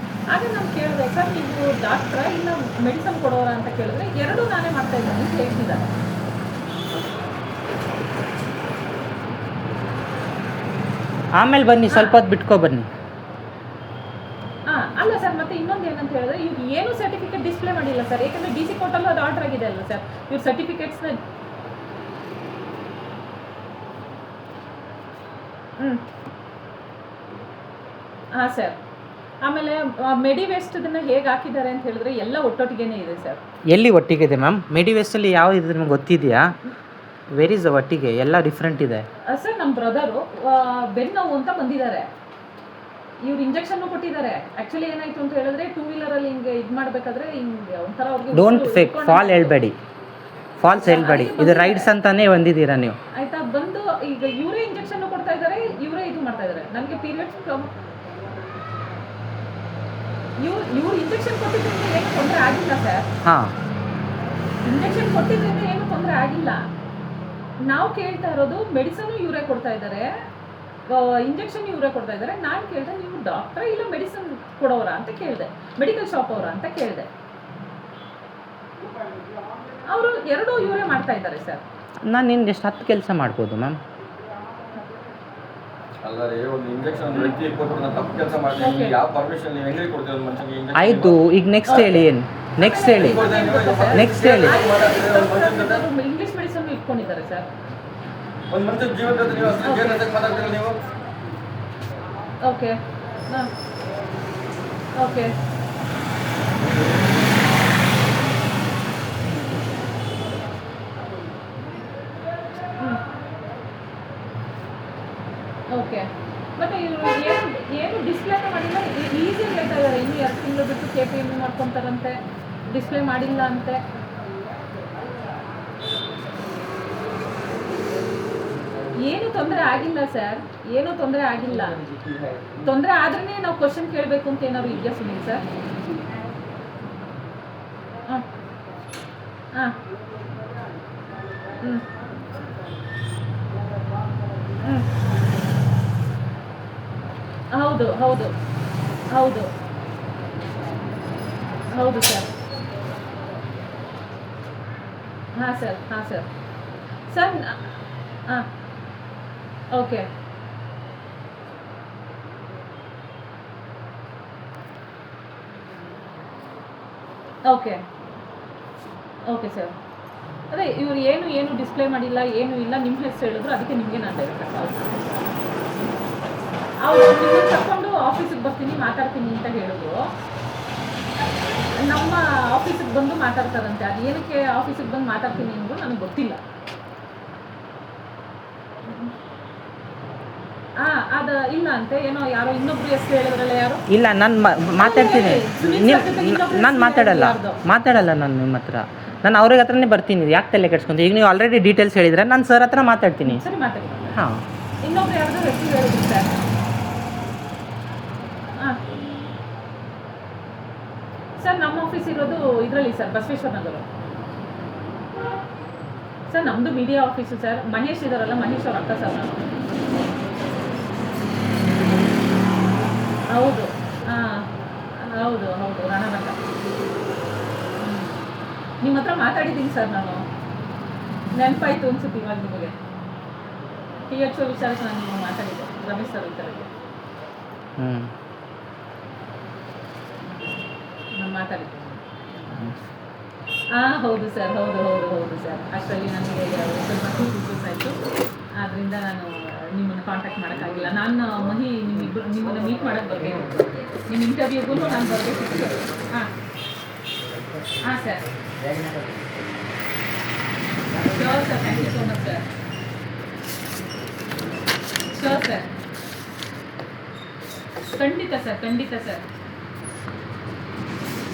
ಆಗ ನಾನು ಕೇಳಿದೆ, ಸರ್ ನೀವು ಡಾಕ್ಟ್ರಾ ಇಲ್ಲ ಮೆಡಿಸನ್ ಕೊಡೋರಾ ಅಂತ ಕೇಳಿದ್ರೆ, ಎರಡೂ ನಾನೇ ಮಾಡ್ತಾ ಇದ್ದೀನಿ ಅಂತ ಹೇಳ್ತಿದ್ದಾರೆ. ಆಮೇಲೆ ಬನ್ನಿ, ಸ್ವಲ್ಪ ಹೊತ್ತು ಬಿಟ್ಕೊ ಬನ್ನಿ. ಅಲ್ಲ ಸರ್, ಮತ್ತೆ ಇನ್ನೊಂದು ಏನಂತ ಹೇಳಿದ್ರೆ ಇವ್ರು ಏನು ಸರ್ಟಿಫಿಕೇಟ್ ಡಿಸ್ಪ್ಲೇ ಮಾಡಿಲ್ಲ ಸರ್, ಯಾಕಂದರೆ DC ಕೋರ್ಟಲ್ಲೂ ಅದು ಆರ್ಡರ್ ಆಗಿದೆ ಅಲ್ಲ ಸರ್, ಇವ್ರ ಸರ್ಟಿಫಿಕೇಟ್ಸ್ನ. ಹಾಂ ಸರ್. ಆಮೇಲೆ ಮೆಡಿ ವೇಸ್ಟ್ದನ್ನ ಹೇಗೆ ಹಾಕಿದ್ದಾರೆ ಅಂತ ಹೇಳಿದ್ರೆ ಎಲ್ಲ ಒಟ್ಟೊಟ್ಟಿಗೆನೇ ಇದೆ ಸರ್. ಎಲ್ಲಿ ಒಟ್ಟಿಗೆ ಇದೆ ಮ್ಯಾಮ್? ಮೆಡಿ ವೇಸ್ಟಲ್ಲಿ ಯಾವ ಇದೆ ನಿಮ್ಗೆ ಗೊತ್ತಿದೆಯಾ? ವೆರ್ ಇಸ್ ಒಟ್ಟಿಗೆ? ಎಲ್ಲ ಡಿಫ್ರೆಂಟ್ ಇದೆ ಸರ್. ನಮ್ಮ ಬ್ರದರು ಬೆನ್ನೋವು ಅಂತ ಬಂದಿದ್ದಾರೆ, ಇವ್ರು ಇಂಜೆಕ್ಷನ್ ಕೊಟ್ಟಿದ್ದಾರೆ. ಆ್ಯಕ್ಚುಲಿ ಏನಾಯಿತು ಅಂತ ಹೇಳಿದ್ರೆ 2 ವೀಲರಲ್ಲಿ ಹಿಂಗೆ ಇದು ಮಾಡಬೇಕಾದ್ರೆ ಹಿಂಗೆ ಒಂಥರ ಅವ್ರಿಗೆ ಡೋಂಟ್ ಫೇಕ್ ಫಾಲ್ ಹೇಳ್ಬೇಡಿ, ಫಾಲ್ಸ್ ಹೇಳ್ಬೇಡಿ. ಇದು ರೈಡ್ಸ್ ಅಂತಾನೆ ಬಂದಿದ್ದೀರಾ ನೀವು, ಆಯಿತಾ? ಬಂದು ಈಗ ಇವರೇ ಇಂಜೆಕ್ಷನ್ ಕೊಡ್ತಾ ಇದ್ದಾರೆ, ಇವರೇ ಇದು ಮಾಡ್ತಾ ಇದ್ದಾರೆ. ನನಗೆ ಪೀರಿಯಡ್ಸ್ ಇವ್ರು ಇಂಜೆಕ್ಷನ್ ಕೊಟ್ಟಿದ್ದರಿಂದ ಏನು ತೊಂದರೆ ಆಗಿಲ್ಲ ಸರ್. ಹಾಂ, ಇಂಜೆಕ್ಷನ್ ಕೊಟ್ಟಿದ್ದರಿಂದ ಏನು ತೊಂದರೆ ಆಗಿಲ್ಲ. ನಾವು ಕೇಳ್ತಾ ಇರೋದು ಮೆಡಿಸನ್ ಇವರೇ ಕೊಡ್ತಾ ಇದ್ದಾರೆ, ಇಂಜೆಕ್ಷನ್ ಇವರೇ ಕೊಡ್ತಾ ಇದ್ದಾರೆ. ನಾನು ಕೇಳಿದೆ, ನೀವು ಡಾಕ್ಟ್ರಾ ಇಲ್ಲ ಮೆಡಿಸನ್ ಕೊಡೋರಾ ಅಂತ ಕೇಳಿದೆ, ಮೆಡಿಕಲ್ ಶಾಪ್ ಅವರಾ ಅಂತ ಕೇಳಿದೆ. ಅವರು ಎರಡೂ ಇವರೇ ಮಾಡ್ತಾ ಇದ್ದಾರೆ ಸರ್. ನಾನು ನಿನ್ಗೆ ಎಷ್ಟು 10 ಕೆಲಸ ಮಾಡ್ಬೋದು ಮ್ಯಾಮ್. ಅಲ್ಲ ರೀ, ಒಂದು ಇಂಜೆಕ್ಷನ್ ವ್ಯಕ್ತಿ ಕೊಟ್ಟು ನಾನು ತಪ್ಪು ಕೆಲಸ ಮಾಡ್ತೀನಿ, ಯಾವ ಪರ್ಮಿಷನ್ ನೀವು ಹೆಂಗೆ ಕೊಡ್ತೀವಿ ಒಂದು ಮನುಷ್ಯನಿಗೆ ಇಂಜೆಕ್ಷನ್? ಆಯಿತು, ಈಗ ನೆಕ್ಸ್ಟ್ ಹೇಳಿ. ಏನು ನೆಕ್ಸ್ಟ್ ಹೇಳಿ? ನೆಕ್ಸ್ಟ್ ಹೇಳಿ. ಇಂಗ್ಲಿಷ್ ಮೆಡಿಸನ್ ಇಟ್ಕೊಂಡಿದ್ದಾರೆ ಸರ್. ಒಂದು ಮನುಷ್ಯ ಜೀವನದ ನೀವು ಅಸಲು ಏನು ಮಾತಾಡ್ತೀರ ನೀವು? Okay, okay. ಓಕೆ. ಮತ್ತೆ ಇವರು ಏನು ಡಿಸ್ಪ್ಲೇನೇ ಮಾಡಿಲ್ಲ, ಈಸಿಯಾಗಿ ಹೇಳ್ತಾ ಇದ್ದಾರೆ ಇನ್ನು 2 ತಿಂಗಳು ಬಿಟ್ಟು KPME ಮಾಡ್ಕೊತಾರಂತೆ, ಡಿಸ್ಪ್ಲೇ ಮಾಡಿಲ್ಲ ಅಂತೆ. ಏನು ತೊಂದರೆ ಆಗಿಲ್ಲ ಸರ್, ಏನೂ ತೊಂದರೆ ಆಗಿಲ್ಲ. ತೊಂದರೆ ಆದ್ರೇ ನಾವು ಕ್ವಶನ್ ಕೇಳಬೇಕು ಅಂತ ಏನಾದ್ರು ಇದೆಯಾ ಸುನೀಲ್ ಸರ್? ಹಾಂ ಹಾಂ ಹ್ಞೂ ಹ್ಞೂ ಹೌದು ಹೌದು ಹೌದು ಹೌದು ಸರ್. ಹಾಂ ಸರ್, ಹಾಂ ಸರ್. ಸರ್ ಹಾಂ ಓಕೆ. Okay okay sir. ಅದೇ ಇವರು ಏನು ಡಿಸ್ಪ್ಲೇ ಮಾಡಿಲ್ಲ, ಏನೂ ಇಲ್ಲ, ನಿಮ್ಮ ಹೆಸರು ಹೇಳಿದ್ರು, ಅದಕ್ಕೆ ನಿಮಗೆ ನಾನು ಡೈರೆಕ್ಟ್ ಕಾಲ್ ಅವರು ನಿಮ್ಮನ್ನು ಕರ್ಕೊಂಡು ಆಫೀಸಿಗೆ ಬರ್ತೀನಿ ಮಾತಾಡ್ತೀನಿ ಅಂತ ಹೇಳಿದ್ರು. ನಮ್ಮ ಆಫೀಸಿಗೆ ಬಂದು ಮಾತಾಡ್ತಾರಂತೆ. ಅದು ಏನಕ್ಕೆ ಆಫೀಸಿಗೆ ಬಂದು ಮಾತಾಡ್ತೀನಿ ಅಂದ್ರು ನನಗೆ ಗೊತ್ತಿಲ್ಲ. ಅದು ಇಲ್ಲ ಅಂತೆ, ಏನೋ ಯಾರೋ ಇನ್ನೊಬ್ರು ಹೆಸರು ಹೇಳಿದ್ರಲ್ಲ, ಯಾರು? ಇಲ್ಲ, ನಾನು ಮಾತಾಡ್ತೀನಿ. ನಾನು ಮಾತಾಡಲ್ಲ ನಾನು ನಿಮ್ಮ ಹತ್ರ. ನಾನು ಅವ್ರಿಗೆ ಹತ್ರನೇ ಬರ್ತೀನಿ. ಯಾಕೆ ತಲೆ ಕೆಡ್ಸ್ಕೊಂತ? ಈಗ ನೀವು ಆಲ್ರೆಡಿ ಡೀಟೇಲ್ಸ್ ಹೇಳಿದ್ರೆ ನಾನು ಸರ್ ಹತ್ರ ಮಾತಾಡ್ತೀನಿ. ಸರಿ, ಮಾತಾಡಿ. ಹಾಂ, ಇನ್ನೊಬ್ರು ಯಾರ್ದೋ ಹೆಸರು ಹೇಳಿದ್ರು ಸರ್. ಹಾಂ ಸರ್, ನಮ್ಮ ಆಫೀಸ್ ಇರೋದು ಇದರಲ್ಲಿ ಸರ್, ಬಸವೇಶ್ವರ ನಗರ ಸರ್. ನಮ್ಮದು ಮೀಡಿಯಾ ಆಫೀಸು ಸರ್. ಮಹೇಶ್ ಇದಾರಲ್ಲ, ಮಹೇಶ್ ಅವ್ರ ಅಕ್ಕ ಸರ್ ನಾನು. ಹೌದು, ಹಾಂ ಹೌದು ಹೌದು, ರಣರಂಗ. ನಿಮ್ಮ ಹತ್ರ ಮಾತಾಡಿದ್ದೀನಿ ಸರ್ ನಾನು. ನೆನಪಾಯ್ತು ಅನ್ಸುತ್ತೆ ಇವಾಗ ನಿಮಗೆ. THO ವಿಚಾರಕ್ಕೆ ನಾನು ನಿಮಗೆ ಮಾತಾಡಿದ್ದೆ, ರಮೇಶ್ ಸರ್ ವಿಚಾರಕ್ಕೆ ನಾನು ಮಾತಾಡಿದ್ದೀನಿ. ಹೌದು ಸರ್, ಹೌದು ಸರ್. ಅಷ್ಟರಲ್ಲಿ ನನಗೆ ಸ್ವಲ್ಪ ಇಶ್ಯೂಸ್ ಆಯಿತು, ಆದ್ದರಿಂದ ನಾನು ನಿಮ್ಮನ್ನು ಕಾಂಟ್ಯಾಕ್ಟ್ ಮಾಡೋಕ್ಕಾಗಿಲ್ಲ. ನಾನು ನಿಮ್ಮನ್ನು ಮೀಟ್ ಮಾಡೋಕ್ಕೆ ಬರಬೇಕು. ನಿಮ್ಮ ಇಂಟರ್ವ್ಯೂಗೂ ನಾನು ಬರಬೇಕಿತ್ತು. ಹಾಂ ಹಾಂ sir, sure sir, thank you so much sir. Sure sir, ಖಂಡಿತ sir,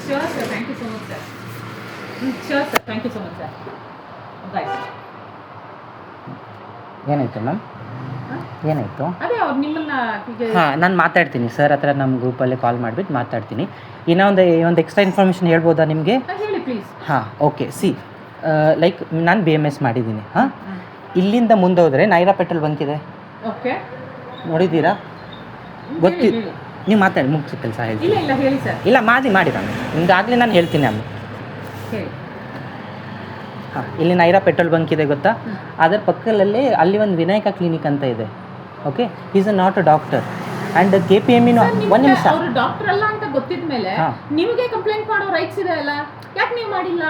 sure sir, thank you so much sir. Sure sir, thank you so much sir. Bye sir. ಏನಾಯಿತು ಮ್ಯಾಮ್? ಏನಾಯಿತು? ಅದೇ ಅವ್ರು ನಿಮ್ಮನ್ನ ಹಾಂ, ನಾನು ಮಾತಾಡ್ತೀನಿ ಸರ್ ಹತ್ರ. ನಮ್ಮ ಗ್ರೂಪಲ್ಲಿ ಕಾಲ್ ಮಾಡಿಬಿಟ್ಟು ಮಾತಾಡ್ತೀನಿ. ಇನ್ನೂ ಒಂದು ಎಕ್ಸ್ಟ್ರಾ ಇನ್ಫಾರ್ಮೇಷನ್ ಹೇಳ್ಬೋದಾ ನಿಮಗೆ? ಹೇಳಿ ಪ್ಲೀಸ್. ಹಾಂ, ಓಕೆ. ಲೈಕ್ ನಾನು BMS ಮಾಡಿದ್ದೀನಿ. ಹಾಂ, ಇಲ್ಲಿಂದ ಮುಂದೆ ಹೋದರೆ ನೈರಾ ಪೆಟ್ರೋಲ್ ಬಂಕ್ ಇದೆ, ಓಕೆ, ನೋಡಿದ್ದೀರಾ? ನೀವು ಮಾತಾಡಿ, ಮುಗಿಸಿ ಕೆಲಸ ಹೇಳಿ. ಇಲ್ಲ ಹೇಳಿ ಸರ್. ಇಲ್ಲ, ಮಾಡಿ ನಾನು ನಿಮ್ಗಾಗಲೇ ನಾನು ಹೇಳ್ತೀನಿ ಆಮೇಲೆ. ಹೇಳಿ. ಹಾಂ, ಇಲ್ಲಿ ನೈರಾ ಪೆಟ್ರೋಲ್ ಬಂಕ್ ಇದೆ ಗೊತ್ತಾ? ಅದರ ಪಕ್ಕದಲ್ಲಿ ಅಲ್ಲಿ ಒಂದು ವಿನಾಯಕ ಕ್ಲಿನಿಕ್ ಅಂತ ಇದೆ. Okay, is not a doctor and KPME. ಒಂದು ನಿಮಿಷ, ಅವರು ಡಾಕ್ಟರ್ ಅಲ್ಲ ಅಂತ ಗೊತ್ತಿದ ಮೇಲೆ ನಿಮಗೆ ಕಂಪ್ಲೇಂಟ್ ಮಾಡೋ ರೈಟ್ಸ್ ಇದೆ ಅಲ್ಲ, ಯಾಕೆ ನೀವು ಮಾಡಿಲ್ಲ?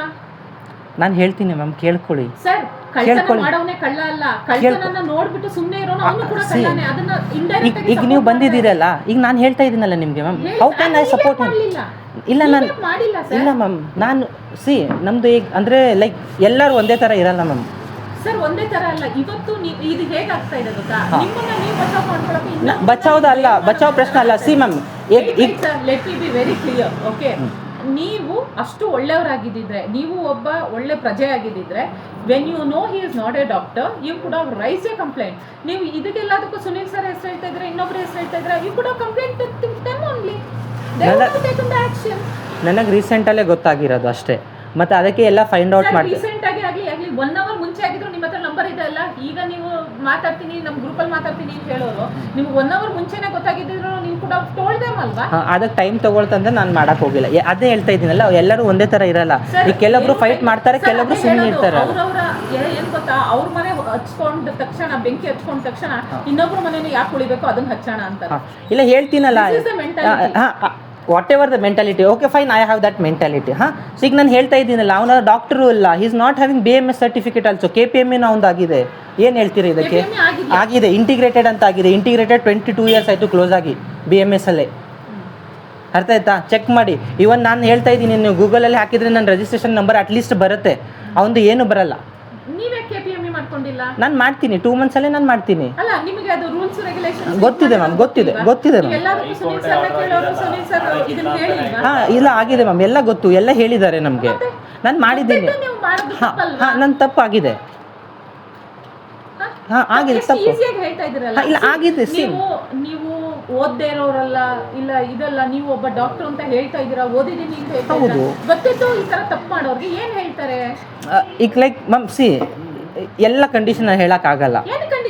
ನಾನು ಹೇಳ್ತೀನಿ ಮ್ಯಾಮ್, ಕೇಳ್ಕೊಳ್ಳಿ ಸರ್. ಕಳ್ಳತನ ಮಾಡೋವನೇ ಕಳ್ಳ ಅಲ್ಲ, ಕಳ್ಳತನನ ನೋಡ್ಬಿಟ್ಟು ಸುಮ್ಮನೆ ಇರೋನು ಅವನು ಕೂಡ ಕಳ್ಳನೇ. ಅದನ್ನ ಇಂಡೈರೆಕ್ಟ್ ಆಗಿ ಈಗ ನೀವು ಬಂದಿದ್ದೀರಲ್ಲ, ಈಗ ನಾನು ಹೇಳ್ತಾ ಇದ್ದೀನಲ್ಲ ನಿಮಗೆ ma'am, how can I support? ಇಲ್ಲ, ನಾನು ಮಾಡಿಲ್ಲ ಸರ್. ಇಲ್ಲ ಮ್ಯಾಮ್, ನಾನು ನಮ್ಮದು ಈಗ ಅಂದರೆ ಲೈಕ್ ಎಲ್ಲರೂ ಒಂದೇ ಥರ ಇರಲ್ಲ ಮ್ಯಾಮ್. ಸರ್, ಒಂದೇ ತರ ಅಲ್ಲ. ಇವತ್ತು ಇದು ಹೇಗಾಗ್ತಾ ಇದೆ ಗೊತ್ತಾ? ನಿಮ್ಮನ್ನ ನೀವು ಬಚಾವ್ ಮಾಡ್ಕೊಳ್ಳೋಕೆ ಬಚಾವ್ದಲ್ಲ, ಬಚಾವ್ ಪ್ರಶ್ನೆ ಅಲ್ಲ. Ma'am, sir, let me be very clear. Okay, ನೀವು ಅಷ್ಟು ಒಳ್ಳೆಯವರಾಗಿದ್ದಿದ್ರೆ, ನೀವು ಒಬ್ಬ ಒಳ್ಳೆ ಪ್ರಜೆ ಆಗಿದ್ದಿದ್ರೆ, when you know he is not a doctor, you could have raise a complaint. ನೀವು ಇದಕ್ಕೆಲ್ಲದಕ್ಕೂ ಸುನೀಲ್ ಸರ್ ಹೆಸರು ಹೇಳ್ತಾ ಇದ್ರೆ, ಇನ್ನೊಬ್ರು ಹೆಸರು ಹೇಳ್ತಾ ಇದ್ರೆ, you could have complaint them only. They would have taken the action. ನನಗೆ ರೀಸೆಂಟಲ್ಲೇ ಗೊತ್ತಾಗಿರೋದು ಅಷ್ಟೇ. ಮತ್ತು ಅದಕ್ಕೆ ಎಲ್ಲ ಫೈಂಡ್ ಔಟ್ ಮಾಡಿ. ರೀಸೆಂಟ್ ಆಗಿ ಆಗಲಿ 1 ಅವರ್ ಮುಂಚೆ ಆಗಿದ್ರು ನಿಮ್ಮ ಹತ್ರ ನಂಬರ್ ಇದೆ ಅಲ್ಲ. ಈಗ ನೀವು ಮಾತಾಡ್ತೀನಿ, ನಮ್ಮ ಗ್ರೂಪಲ್ಲಿ ಮಾತಾಡ್ತೀನಿ ಅಂತ ಹೇಳೋರು, ನಿಮ್ಗೆ 1 ಅವರ್ ಮುಂಚೆನೇ ಗೊತ್ತಾಗಿದ್ರು ನೀವು ಕೂಡ ಟೋಲ್ಡ್ ದೆಮ್ ಅಲ್ವಾ? ಅದಕ್ಕೆ ಟೈಮ್ ತಗೊಳ್ತಂದ್ರೆ ನಾನು ಮಾಡಕ್ಕೆ ಹೋಗಿಲ್ಲ. ಅದೇ ಹೇಳ್ತಾ ಇದ್ದೀನಲ್ಲ, ಎಲ್ಲರೂ ಒಂದೇ ಥರ ಇರಲ್ಲ. ಈಗ ಕೆಲವೊಬ್ರು ಫೈಟ್ ಮಾಡ್ತಾರೆ, ಕೆಲವೊಬ್ರು ಸುಮ್ಮನೆ ಇರ್ತಾರೆ. ಅವ್ರವ್ರ ಏನು ಗೊತ್ತಾ, ಅವ್ರ ಮನೆ ಹಚ್ಕೊಂಡ ತಕ್ಷಣ, ಬೆಂಕಿ ಹಚ್ಕೊಂಡ ತಕ್ಷಣ ಇನ್ನೊಬ್ರು ಮನೇನ ಯಾಕೆ ಉಳಿಬೇಕು ಅದನ್ನ ಹಚ್ಚೋಣ ಅಂತ. ಇಲ್ಲ, ಹೇಳ್ತೀನಲ್ಲ, whatever the mentality. Okay fine, I have that mentality. ಹಾಂ, ಈಗ ನಾನು ಹೇಳ್ತಾ ಇದ್ದೀನಲ್ಲ, ಅವನ ಡಾಕ್ಟರು ಇಲ್ಲ, he is not having BMS certificate also. KPME ಅವನದು ಆಗಿದೆ. ಏನು ಹೇಳ್ತೀರಾ ಇದಕ್ಕೆ? ಆಗಿದೆ, ಇಂಟಿಗ್ರೇಟೆಡ್ ಅಂತ ಆಗಿದೆ. ಇಂಟಿಗ್ರೇಟೆಡ್ 22 ಇಯರ್ಸ್ ಆಯಿತು ಕ್ಲೋಸ್ ಆಗಿ BMS ಅಲ್ಲೇ. ಅರ್ಥ ಆಯ್ತಾ? ಚೆಕ್ ಮಾಡಿ. ಇವನ್ ನಾನು ಹೇಳ್ತಾ ಇದ್ದೀನಿ, ನೀವು ಗೂಗಲಲ್ಲಿ ಹಾಕಿದರೆ ನನ್ನ ರಿಜಿಸ್ಟ್ರೇಷನ್ ನಂಬರ್ ಅಟ್ಲೀಸ್ಟ್ ಬರುತ್ತೆ. ಅವನದು ಏನು ಬರಲ್ಲ. ನೀವೇ KPME ಮಾಡ್ಕೊಂಡಿಲ್ಲ? ನಾನು ಮಾಡ್ತೀನಿ 2 months ಅಲ್ಲೇ ನಾನು ಮಾಡ್ತೀನಿ. ಅಲ್ಲ ನಿಮಗೆ ಅದು ರೂಲ್ಸ್ ರೆಗ್ಯುಲೇಷನ್ಸ್ ಗೊತ್ತಿದೆ ಮ್ಯಾಮ್, ಗೊತ್ತಿದೆ ಮ್ಯಾಮ್. ಎಲ್ಲದಕ್ಕೂ ಸುನಿಲ್ ಸರ್ ಕೇಳೋರು, ಸುನಿಲ್ ಸರ್ ಇದನ್ನ ಹೇಳಿಲ್ವಾ? ಹಾಂ ಇಲ್ಲ ಆಗಿದೆ ಮ್ಯಾಮ್, ಎಲ್ಲ ಗೊತ್ತು, ಎಲ್ಲ ಹೇಳಿದ್ದಾರೆ ನಮಗೆ. ನಾನು ಮಾಡಿದ್ದೀನಿ. ನೀವು ಮಾಡೋದು ಹಾಂ ತಪ್ಪಲ್ವಾ? ನನ್ನ ತಪ್ಪಾಗಿದೆ. ಹಾಂ ಆಗಿದೆ, ತಪ್ಪು. ಈಸಿಯಾಗಿ ಹೇಳ್ತಾ ಇದ್ದೀರಲ್ಲ. ಇಲ್ಲ ಆಗಿದೆ. ನೀವು ಓದ್ದೇ ಇರೋರಲ್ಲ, ಇಲ್ಲ ಇದಲ್ಲ, ನೀವು ಒಬ್ಬ ಡಾಕ್ಟರ್ ಅಂತ ಹೇಳ್ತಾ ಇದ್ದೀರಾ, ಓದಿದ್ದೀನಿ ಅಂತ ಹೇಳ್ತಾ ಹೌದು. ಇದ್ದೀರಾ. ಗೊತ್ತಿತ್ತು ಈ ತರ ತಪ್ಪು ಮಾಡೋರಿಗೆ ಏನ್ ಹೇಳ್ತಾರೆ? ಈಗ ಲೈಕ್ ಮ್ಯಾಮ್ ಎಲ್ಲ ಕಂಡೀಷನ್ ಹೇಳೋಕ್ಕಾಗಲ್ಲ.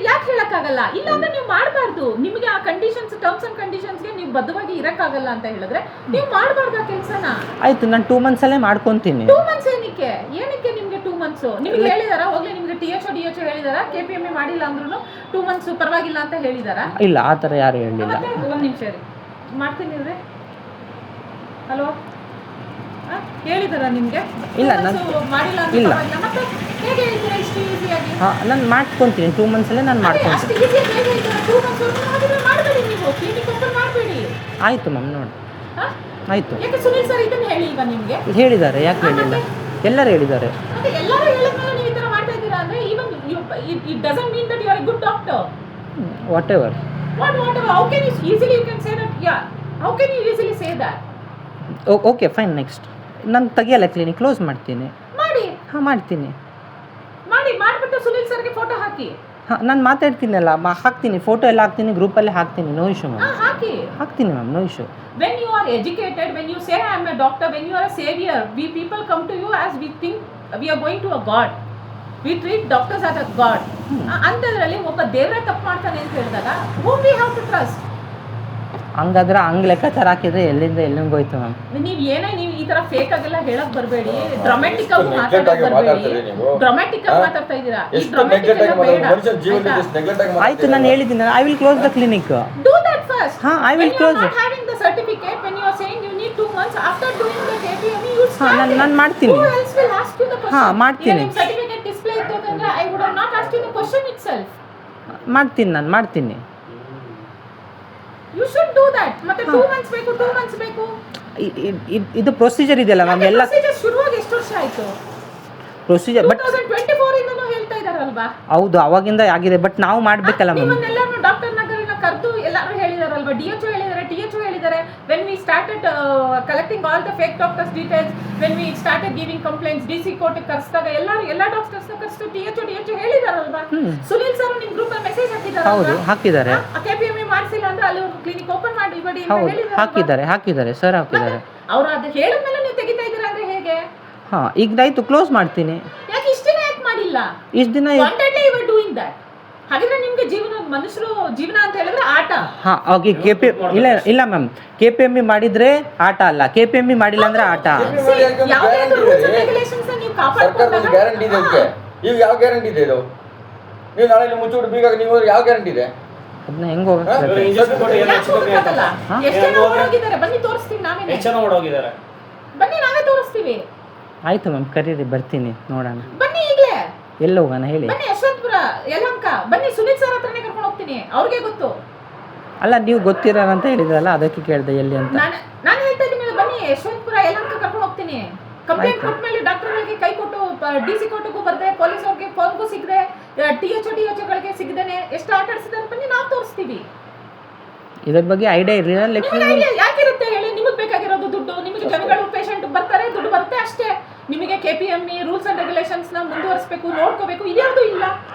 ಯಾಕೆ ಹೇಳಕ್ಕಾಗಲ್ಲ? ಇಲ್ಲ ಅಂದ್ರೆ ನೀವು ಮಾಡಬಾರ್ದು. ನಿಮಗೆ ಆ ಕಂಡೀಷನ್ಸ್, ಟರ್ಮ್ಸ್ ಅಂಡ್ ಕಂಡೀಷನ್ಸ್ಗೆ ನೀವು ಬದ್ಧವಾಗಿ ಇರಕ್ಕಾಗಲ್ಲ ಅಂತ ಹೇಳಿದ್ರೆ ನೀವು ಮಾಡಬಾರ್ದು ಆ ಕೆಲಸನ. ಆಯ್ತು, ನಾನು 2 months ಅಲ್ಲೇ ಮಾಡ್ಕೊಂತೀನಿ. 2 months ಏನಕ್ಕೆ ನಿಮ್ಗೆ 2 months? ನಿಮ್ಗೆ ಹೇಳಿದಾರ ಹೋಗ್ಲಿ, ನಿಮ್ಗೆ THO DHO ಹೇಳಿದಾರ, KPME ಮಾಡಿಲ್ಲ ಅಂದ್ರೂ 2 months ಪರವಾಗಿಲ್ಲ ಅಂತ ಹೇಳಿದಾರ? ಇಲ್ಲ, ಆ ಥರ ಯಾರು ಹೇಳಿಲ್ಲ. ಮತ್ತೆ ಒಂದು ನಿಮಿಷ ರೀ, ಮಾಡ್ತೀನಿ ರೀ. ಹಲೋ, ಹೇಳಿದಾರ ನಿಮ್ಗೆ? ಇಲ್ಲ, ಮಾಡಿಲ್ಲ ಅಂತ ಇಲ್ಲ. ಪರವಾಗಿಲ್ಲ. ಮತ್ತೆ ಹೇಗೆ ಹೇಳ್ತೀರಾ ಇಷ್ಟು ಈಸಿಯಾಗಿ? ಹಾಂ ನಾನು ಮಾಡ್ಕೊತೀನಿ, 2 months ಅಲ್ಲೇ ನಾನು ಮಾಡ್ಕೊತೀನಿ. ಅಷ್ಟು ಈಸಿಯಾಗಿ ಹೇಗೆ ಹೇಳ್ತೀರಾ? 2 months ಹಾಗಿದ್ರೆ ಮಾಡಬೇಡಿ, ನೀವು ಕ್ಲಿನಿಕ್ ಓಪನ್ ಮಾಡಬೇಡಿ. ಆಯಿತು ಮ್ಯಾಮ್, ನೋಡಿ ಆಯಿತು. ಯಾಕೆ ಸುನಿಲ್ ಸರ್ ಇದನ್ನ ಹೇಳಿಲ್ವಾ ನಿಮ್ಗೆ? ಹೇಳಿದ್ದಾರೆ, ಯಾಕೆ ಹೇಳಿಲ್ಲ? ಎಲ್ಲರೂ ಹೇಳಿದ್ದಾರೆ. ಮತ್ತೆ ಎಲ್ಲರೂ ಹೇಳಿದ್ಮೇಲೆ ನೀವು ಈ ತರ ಮಾಡ್ತಾ ಇದ್ದೀರಾ ಅಂದ್ರೆ even it doesn't mean that you are a good doctor. Whatever. Whatever. How can you easily you can say that? Yeah. How can you easily say that? Okay fine, next ನಾನು ತೆಗಿಯಲ್ಲ, ಕ್ಲಿನಿಕ್ ಕ್ಲೋಸ್ ಮಾಡ್ತೀನಿ. ಮಾಡಿ. ಹಾಂ ಮಾಡ್ತೀನಿ. ಮಾಡಿಬಿಟ್ಟು ಸುನಿಲ್ ಸರ್ಗೆ photo ಹಾಕಿ. ಹಾಂ ನಾನು ಮಾತಾಡ್ತೀನಲ್ಲ, ಹಾಕ್ತೀನಿ, ಫೋಟೋ ಎಲ್ಲ ಹಾಕ್ತೀನಿ, ಗ್ರೂಪಲ್ಲಿ ಹಾಕ್ತೀನಿ, ನೋ ಇಶ್ಯೂ ಮ್ಯಾಮ್. ಹಾಕ್ತೀನಿ ma'am, no issue. When you are educated, when you say I am a doctor, when you are a savior, we people come to you as we think we are going to a god. We treat doctors as a god. ಅಂತದ್ರಲ್ಲಿ ಒಬ್ಬ ದೇವರೇ ತಪ್ಪು ಮಾಡ್ತಾನೆ ಅಂತ ಹೇಳಿದಾಗ whom we have to trust? ಹಂಗಾದ್ರೆ ಹಂಗೆ ಲೆಕ್ಕಾಚಾರ ಹಾಕಿದ್ರೆ ಎಲ್ಲಿಂದ ಎಲ್ಲಿಂಗ್ ಹೋಯ್ತು ಮ್ಯಾಮ್. ನೀವು ಈ ತರ ಫೇಕ್ ಆಗೆಲ್ಲ ಹೇಳಕ್ ಬರಬೇಡಿ, ಡ್ರಾಮ್ಯಾಟಿಕ್ ಆಗಿ ಮಾತಾಡಕ್ ಬರಬೇಡಿ. ಡ್ರಾಮ್ಯಾಟಿಕ್ ಆಗಿ ಮಾತಾಡ್ತಾ ಇದ್ದೀರಾ. ಈ ಡ್ರಾಮ್ಯಾಟಿಕ್ ಎಲ್ಲ ಬೇಡ. ಆಯ್ತು, ನಾನು ಹೇಳಿದ್ದೀನಿ, I will close the clinic. Do that first. ಹಾಂ, I will close. Not having the certificate, when you are saying you need 2 months after doing the KPME, you start. ನಾನು ಮಾಡ್ತೀನಿ. Who else will ask you the question? ಹಾಂ ಮಾಡ್ತೀನಿ. ನಿಮ್ಮ certificate display ಇತ್ತು ಅಂದ್ರೆ I would have not asked you the question itself. ನಾನು ಮಾಡ್ತೀನಿ. You should do that. ಮತ್ತೆ 2 months ಬೇಕು, 2 months ಬೇಕು. ಇದು ಪ್ರೊಸೀಜರ್ ಇದೆಯಲ್ಲ ಮ್ಯಾಮ್, ಎಲ್ಲ ಪ್ರೊಸೀಜರ್ ಶುರುವಾಗಿ ಎಷ್ಟು ವರ್ಷ ಆಯ್ತು? ಪ್ರೊಸೀಜರ್ ಬಟ್ 2024 ಇಂದನೂ ಹೇಳ್ತಾ ಇದಾರಲ್ವಾ? ಹೌದು, ಅವಾಗಿಂದ ಆಗಿದೆ, ಬಟ್ ನಾವು ಮಾಡ್ಬೇಕಲ್ಲ ಮ್ಯಾಮ್. ನಿಮ್ಮನ್ನೆಲ್ಲರೂ ಡಾಕ್ಟರ್ ನಗರನ ಕರೆದು ಎಲ್ಲರೂ ಹೇಳಿದಾರಲ್ವಾ? DHO ಹೇಳಿದ್ದಾರೆ, THO ಹೇಳಿದ್ದಾರೆ. When we started collecting all the fake doctors details, when we started giving complaints, DC court ಕರೆಸಿದಾಗ ಎಲ್ಲ ಡಾಕ್ಟರ್ಸ್ ಕರೆಸಿತು, DHO ಹೇಳಿದಾರಲ್ವಾ? ಸುನಿಲ್ ಸರ್ ನಿಮ್ಮ ಗ್ರೂಪ್ ಅಲ್ಲಿ ಮೆಸೇಜ್ ಹಾಕಿದ್ದಾರೆ. ಹೌದು, ಹಾಕಿದ್ದಾರೆ. KPME ಮಾಡಿಸಿಲ್ಲ ಅಂದ್ರೆ ಅಲ್ಲಿ ಒಂದು ಕ್ಲಿನಿಕ್ ಓಪನ್ ಮಾಡಿಬಿಡಿ ಅಂತ ಹೌದು, ಹೇಳಿದ್ದಾರೆ. ಹಾಕಿದ್ದಾರೆ ಸರ್, ಹಾಕಿದ್ದಾರೆ. ಅವರು ಅದು ಹೇಳಿದ್ಮೇಲೆ ನೀವು ತೆಗಿತಾ ಇದ್ದೀರಾ ಅಂದ್ರೆ ಹೇಗೆ? ಹಾಂ, ಈಗ ಆಯ್ತು, ಕ್ಲೋಸ್ ಮಾಡ್ತೀನಿ. ಯಾಕೆ ಇಷ್ಟು ದಿನ ಯಾಕೆ ಮಾಡಿಲ್ಲ? ಇಷ್ಟು ದಿನ wantedly you are doing that. ಹಾಗಿದ್ರೆ ನಿಮ್ಗೆ ಮನುಷ್ಯರು ಜೀವನ ಅಂತ ಹೇಳಿದ್ರೆ ಆಟ. ಹಾಂ, ಓಕೆ. ಇಲ್ಲ ಮ್ಯಾಮ್, KPME ಮಾಡಿದ್ರೆ ಆಟ ಅಲ್ಲ, KPME ಮಾಡಿಲ್ಲ ಅಂದ್ರೆ ಆಟ. ಯಾವುದೇ ರೂಲ್ಸ್ ಅಂಡ್ ರೆಗ್ಯುಲೇಷನ್ಸ್ ನೀವು ಕಾಪಾಡ್ಕೊಂಡಾಗ ಗ್ಯಾರಂಟಿ ಇದೆ ಇದಕ್ಕೆ. ಈಗ ಯಾವ ಗ್ಯಾರಂಟಿ ಇದೆ ಇದು? ನೀವು ನಾಳೆ ಮುಚ್ಚಿಬಿಟ್ಟು ಬೀಗ ನೀವು ಯಾವ ಗ್ಯಾರಂಟಿ ಇದೆ? ಅದನ್ನ ಹೆಂಗ್ ಹೋಗಕ್ಕೆ ಇಂಜೆಕ್ಷನ್ ಕೊಟ್ಟು ಏನು ಹೆಚ್ಚು ಕಮ್ಮಿ ಆಯ್ತಲ್ಲ? ಎಷ್ಟು ಜನ ಓಡೋಗಿದ್ದಾರೆ? ಬನ್ನಿ ತೋರಿಸ್ತೀವಿ ನಾವೇ. ಎಷ್ಟು ಜನ ಓಡೋಗಿದ್ದಾರೆ? ಬನ್ನಿ ನಾವೇ ತೋರಿಸ್ತೀವಿ. ಆಯ್ತು ಮ್ಯಾಮ್, ಕರೀರಿ, ಬರ್ತೀನಿ, ನೋಡೋಣ. ಬನ್ನಿ ಈಗಲೇ. ಎಲ್ಲಿ ಹೋಗೋಣ ಹೇಳಿ? ಬನ್ನಿ ಯಶವಂತಪುರ, ಯಲಹಂಕ. ಬನ್ನಿ, ಸುನಿಲ್ ಸರ್ ಹತ್ರನೇ ಕರ್ಕೊಂಡು ಹೋಗ್ತೀನಿ, ಅವ್ರಿಗೆ ಗೊತ್ತು. ಅಲ್ಲ, ನೀವು ಗೊತ್ತಿರೋಣ ಅಂತ ಹೇಳಿದ್ರಲ್ಲ, ಅದಕ್ಕೆ ಕೇಳಿದೆ ಎಲ್ಲಿ ಅಂತ. ನಾನು ಹೇಳ್ತಾ ಇದ್ದೀನಿ, ಬನ್ನಿ ಯಶವಂತಪುರ, ಯಲಹಂಕ ಕರ್ಕೊಂಡು ಹೋಗ್ತೀನಿ. ಕಂಪ್ಲೇಂಟ್ ಕೊಟ್ಟ ಮೇಲೆ ಡಾಕ್ಟರ್ಗಳಿಗೆ ಕೈ ಕೊಟ್ಟು DC ಕೋರ್ಟ್ಗೂ ಬರ್ದೆ, ಪೊಲೀಸ್ ಅವ್ರಿಗೆ ಫೋನ್ಗೂ ಸಿಗದೆ, DHOಗಳಿಗೆ ಸಿಗದೇನೆ ಎಷ್ಟು ಆಟ ಆಡಿಸಿದಾರೆ. ಬನ್ನಿ, ನಾವು ತೋರಿಸ್ತೀವಿ. ಇದ್ರ ಬಗ್ಗೆ ಐಡಿಯಾ ಇರಲಿಲ್ಲ. ಯಾಕಿರುತ್ತೆ ಹೇಳಿ? ನಿಮಗೆ ಬೇಕಾಗಿರೋದು ದುಡ್ಡು. ನಿಮಗೆ ಜನಗಳು ಪೇಷಂಟ್ ಬರ್ತಾರೆ, ದುಡ್ಡು ಬರುತ್ತೆ ಅಷ್ಟೇ. ನಿಮಗೆ KPME ರೂಲ್ಸ್ ಅಂಡ್ ರೆಗ್ಯುಲೇಷನ್ಸ್ ನ ಮುಂದುವರಿಸಬೇಕು, ನೋಡ್ಕೋಬೇಕು, ಇದ್ಯಾವುದು ಇಲ್ಲ.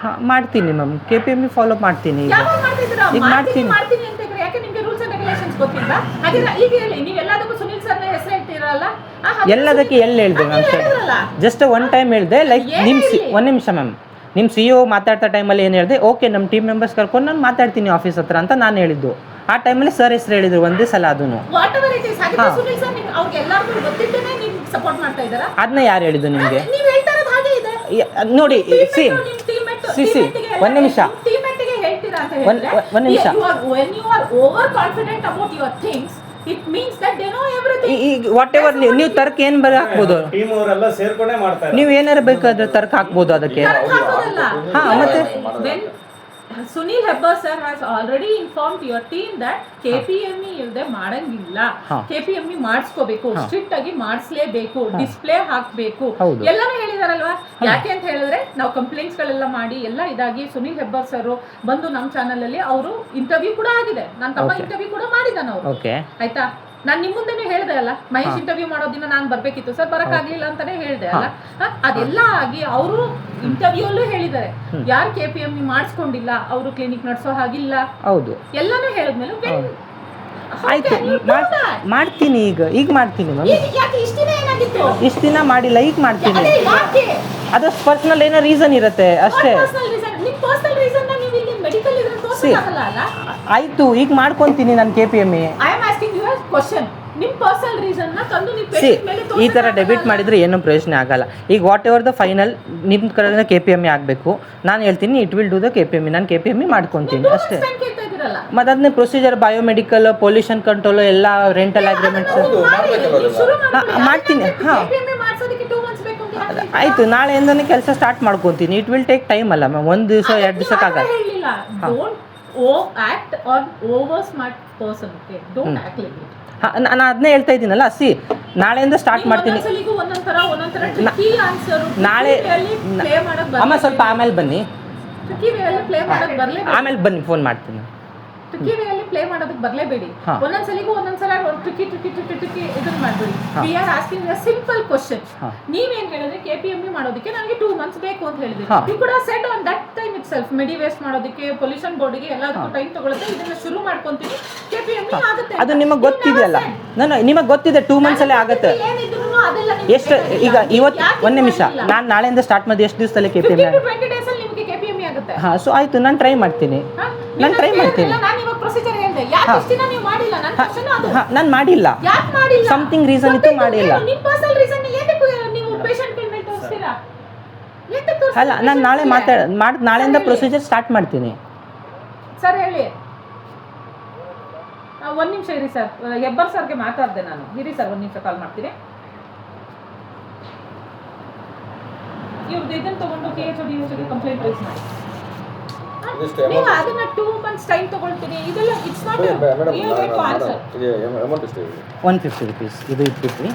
ಮಾಡ್ತೀನಿ ಮ್ಯಾಮ್, KPME ಫಾಲೋ ಮಾಡ್ತೀನಿ. ಯಾವಾಗ ಮಾಡ್ತಿದ್ದೀರಾ? ಮಾಡ್ತೀನಿ ಅಂತ ಇದ್ರೆ ಯಾಕೆ ನಿಮಗೆ ರೂಲ್ಸ್ ಅಂಡ್ ರೆಗ್ಯುಲೇಷನ್ಸ್ ಗೊತ್ತಿಲ್ಲ? ಹಾಗಿದ್ರೆ ಈಗ ಹೇಳಿ, ನೀವು ಎಲ್ಲದಕ್ಕೂ ಸುನಿಲ್ ಸರ್ ಹೆಸರು ಹೇಳ್ತೀರಲ್ಲ, ಎಲ್ಲದಕ್ಕೆ ಎಲ್ಲಿ ಹೇಳ್ದೆ ಮ್ಯಾಮ್? ಜಸ್ಟ್ ಒನ್ ಟೈಮ್ ಹೇಳ್ದೆ, ಲೈಕ್ ಒಂದು ನಿಮಿಷ ಮ್ಯಾಮ್, ನಿಮ್ಮ CEO ಮಾತಾಡ್ತಾ ಟೈಮಲ್ಲಿ ಏನು ಹೇಳಿದೆ? ಓಕೆ, ನಮ್ಮ ಟೀಮ್ ಮೆಂಬರ್ಸ್ ಕರ್ಕೊಂಡು ನಾನು ಮಾತಾಡ್ತೀನಿ ಆಫೀಸ್ ಹತ್ರ ಅಂತ ನಾನು ಹೇಳಿದ್ದು. ಆ ಟೈಮಲ್ಲಿ ಸರ್ ಹೆಸರು ಹೇಳಿದ್ರು ಒಂದೇ ಸಲ. ಅದನ್ನು ಅದನ್ನ ಯಾರು ಹೇಳಿದ್ದು ನಿಮಗೆ? ನೋಡಿ ಒಂದು ನಿಮಿಷ, ಒಂದು ನಿಮಿಷ. ಈಗ ವಾಟ್ ಎವರ್ ನೀವು ತರ್ಕ ಏನು ಬರ ಹಾಕ್ಬೋದು, ನೀವು ಏನಾರು ಬೇಕಾದ್ರೆ ತರ್ಕ ಹಾಕ್ಬೋದು ಅದಕ್ಕೆ. ಹಾಂ, ಮತ್ತೆ Sunil Hebbar sir has already informed your team that KPME ಇಲ್ಲದೆ ಮಾಡಂಗಿಲ್ಲ. KPME ಮಾಡಿಸ್ಕೋಬೇಕು, ಸ್ಟ್ರಿಕ್ಟ್ ಆಗಿ ಮಾಡಿಸ್ಲೇಬೇಕು, ಡಿಸ್ಪ್ಲೇ ಹಾಕಬೇಕು, ಎಲ್ಲಾನು ಹೇಳಿದಾರಲ್ವಾ? ಯಾಕೆ ಅಂತ ಹೇಳಿದ್ರೆ ನಾವು ಕಂಪ್ಲೇಂಟ್ಸ್ಗಳೆಲ್ಲ ಮಾಡಿ ಎಲ್ಲ ಇದಾಗಿ ಸುನಿಲ್ ಹೆಬ್ಬಾರ್ ಸರ್ ಬಂದು ನಮ್ಮ ಚಾನಲಲ್ಲಿ ಅವರು ಇಂಟರ್ವ್ಯೂ ಕೂಡ ಆಗಿದೆ, ನನ್ನ ತಮ್ಮ ಇಂಟರ್ವ್ಯೂ ಕೂಡ ಮಾಡಿದಾನ ಅವರು, ಆಯ್ತಾ. ನಾನು ನಿಮ್ಮ ಮುಂದೆನೇ ಹೇಳ್ದೆ ಅಲ್ಲ, ಮಹೇಶ್ ಇಂಟರ್ವ್ಯೂ ಮಾಡೋ ದಿನ ನಾನು ಬರ್ಬೇಕಿತ್ತು ಸರ್, ಬರಕ್ಕಾಗ್ಲಿಲ್ಲ ಅಂತಾನೆ ಹೇಳ್ದೆ ಅಲ್ಲ. ಅದೆಲ್ಲ ಆಗಿ ಅವರು ಇಂಟರ್ವ್ಯೂ ಅಲ್ಲೂ ಹೇಳಿದ್ದಾರೆ, ಯಾರು KPM ಮಾಡಿಸ್ಕೊಂಡಿಲ್ಲ ಅವರು ಕ್ಲಿನಿಕ್ ನಡೆಸೋ ಹಾಗಿಲ್ಲ, ಹೌದು ಎಲ್ಲಾನು ಹೇಳಿದ್ಮೇಲೆ ಆಯ್ತು ಮಾಡ್ತೀನಿ, ಈಗ ಮಾಡ್ತೀನಿ ಮ್ಯಾಮ್. ಇಷ್ಟು ದಿನ ಮಾಡಿಲ್ಲ, ಈಗ ಮಾಡ್ತೀನಿ. ಅದು ಪರ್ಸನಲ್ ಏನೋ ರೀಸನ್ ಇರುತ್ತೆ ಅಷ್ಟೇ. ಆಯ್ತು, ಈಗ ಮಾಡ್ಕೊಂತೀನಿ ನಾನು KPM. ಈ ಥರ ಡೆಬಿಟ್ ಮಾಡಿದರೆ ಏನೂ ಪ್ರಯೋಜನ ಆಗಲ್ಲ. ಈಗ ವಾಟ್ ಎವರ್ ದ ಫೈನಲ್ ನಿಮ್ಮ ಕಡೆ KPM ಆಗಬೇಕು, ನಾನು ಹೇಳ್ತೀನಿ it will do the KPM, ನಾನು KPM ಮಾಡ್ಕೊತೀನಿ ಅಷ್ಟೇ. ಮತ್ತು ಅದನ್ನೇ ಪ್ರೊಸೀಜರ್ ಬಯೋಮೆಡಿಕಲ್, ಪೊಲ್ಯೂಷನ್ ಕಂಟ್ರೋಲ್ ಎಲ್ಲ ರೆಂಟಲ್ ಅಗ್ರಿಮೆಂಟ್ಸ್ ಮಾಡ್ತೀನಿ. ಹಾಂ ಆಯಿತು, ನಾಳೆಯಿಂದನೇ ಕೆಲಸ ಸ್ಟಾರ್ಟ್ ಮಾಡ್ಕೊತೀನಿ. ಇಟ್ ವಿಲ್ ಟೇಕ್ ಟೈಮ್ ಅಲ್ಲ ಮ್ಯಾಮ್, 1 ದಿವಸ 2 ದಿವಸಕ್ಕಾಗಲ್ಲ. ನಾನು ಅದನ್ನೇ ಹೇಳ್ತಾ ಇದ್ದೀನಲ್ಲ, ನಾಳೆಯಿಂದ ಸ್ಟಾರ್ಟ್ ಮಾಡ್ತೀನಿ. ನಾಳೆ ಅಮ್ಮ ಸ್ವಲ್ಪ ಆಮೇಲೆ ಬನ್ನಿ, ಆಮೇಲೆ ಬನ್ನಿ, ಫೋನ್ ಮಾಡ್ತೀನಿ. ಟ್ರಿಕಿಯಲ್ಲಿ ಪ್ಲೇ ಮಾಡೋದಕ್ಕೆ ಬರಲೇಬೇಡಿ. ಒಂದೊಂದ್ಸಲಿಗೂ ಒಂದೊಂದ್ಸಲ ಟ್ರಿಕಿ ಇದನ್ನ ಮಾಡ್ಬೇಡಿ. We are asking a simple question. ನೀವೇನ್ ಹೇಳಿದ್ರೆ KPM ಮಾಡೋದಕ್ಕೆ ನನಗೆ 2 months ಬೇಕು ಅಂತ ಹೇಳಿದ್ರಿ. You could have said on that time itself, ಮೆಡಿ ವೇಸ್ಟ್ ಮಾಡೋದಕ್ಕೆ, ಪೊಲ್ಯೂಷನ್ ಬೋರ್ಡ್ಗೆ ಎಲ್ಲದಕ್ಕೂ ಟೈಮ್ ತಗೊಳುತ್ತೆ, ಇದನ್ನ ಶುರು ಮಾಡ್ಕೊಂತೀನಿ, KPM ಆಗುತ್ತೆ. ಅದು ನಿಮಗೆ ಗೊತ್ತಿದೆಯಲ್ಲ, ನಿಮಗೆ ಗೊತ್ತಿದೆ 2 months ಅಲ್ಲೇ ಆಗುತ್ತೆ. ಎಷ್ಟು ಈಗ ಇವತ್ತು 1 ನಿಮಿಷ, ನಾನು ನಾಳೆಯಿಂದ ಸ್ಟಾರ್ಟ್ ಮಾಡಿ ಎಷ್ಟು ದಿವಸದಲ್ಲಿ KPM 20 days ಅಲ್ಲಿ ನಿಮಗೆ KPM ಆಗುತ್ತೆ. ಹಾಂ, ಸೊ ಆಯ್ತು, ನಾನು ಟ್ರೈ ಮಾಡ್ತೀನಿ. ನಾನು ಮಾಡಿಲ್ಲ, ಸಮಥಿಂಗ್ ರೀಸನ್ ಇತ್ತು, ಮಾಡಿಲ್ಲ. ಅಲ್ಲ, ನಾನು ನಾಳೆ ನಾಳೆಯಿಂದ ಪ್ರೊಸೀಜರ್ ಸ್ಟಾರ್ಟ್ ಮಾಡ್ತೀನಿ. ಸರ್ ಹೇಳಿ, 1 ನಿಮಿಷ ಇರಿ ಸರ್, ಹೆಬ್ಬಾರ್ ಸರ್ಗೆ ಮಾತಾಡ್ದೆ ನಾನು. ಇರಿ ಸರ್, 1 ನಿಮಿಷ ಕಾಲ್ ಮಾಡ್ತೀನಿ. ಇವ್ರದ್ದು ಇದನ್ನು ತಗೊಂಡು KHOD ಕಂಪ್ಲೇಂಟ್ ರೈಸ್ ಮಾಡಿ. ನೀವು ಅದನ್ನ 2 months ಟೈಮ್ ತಗೊಳ್ತೀನಿ. ಇದೆಲ್ಲ it's not real way to answer. Amount ಎಷ್ಟು? 150 rupees. ಇದು ಇಟ್ಬಿಟ್ರಿ.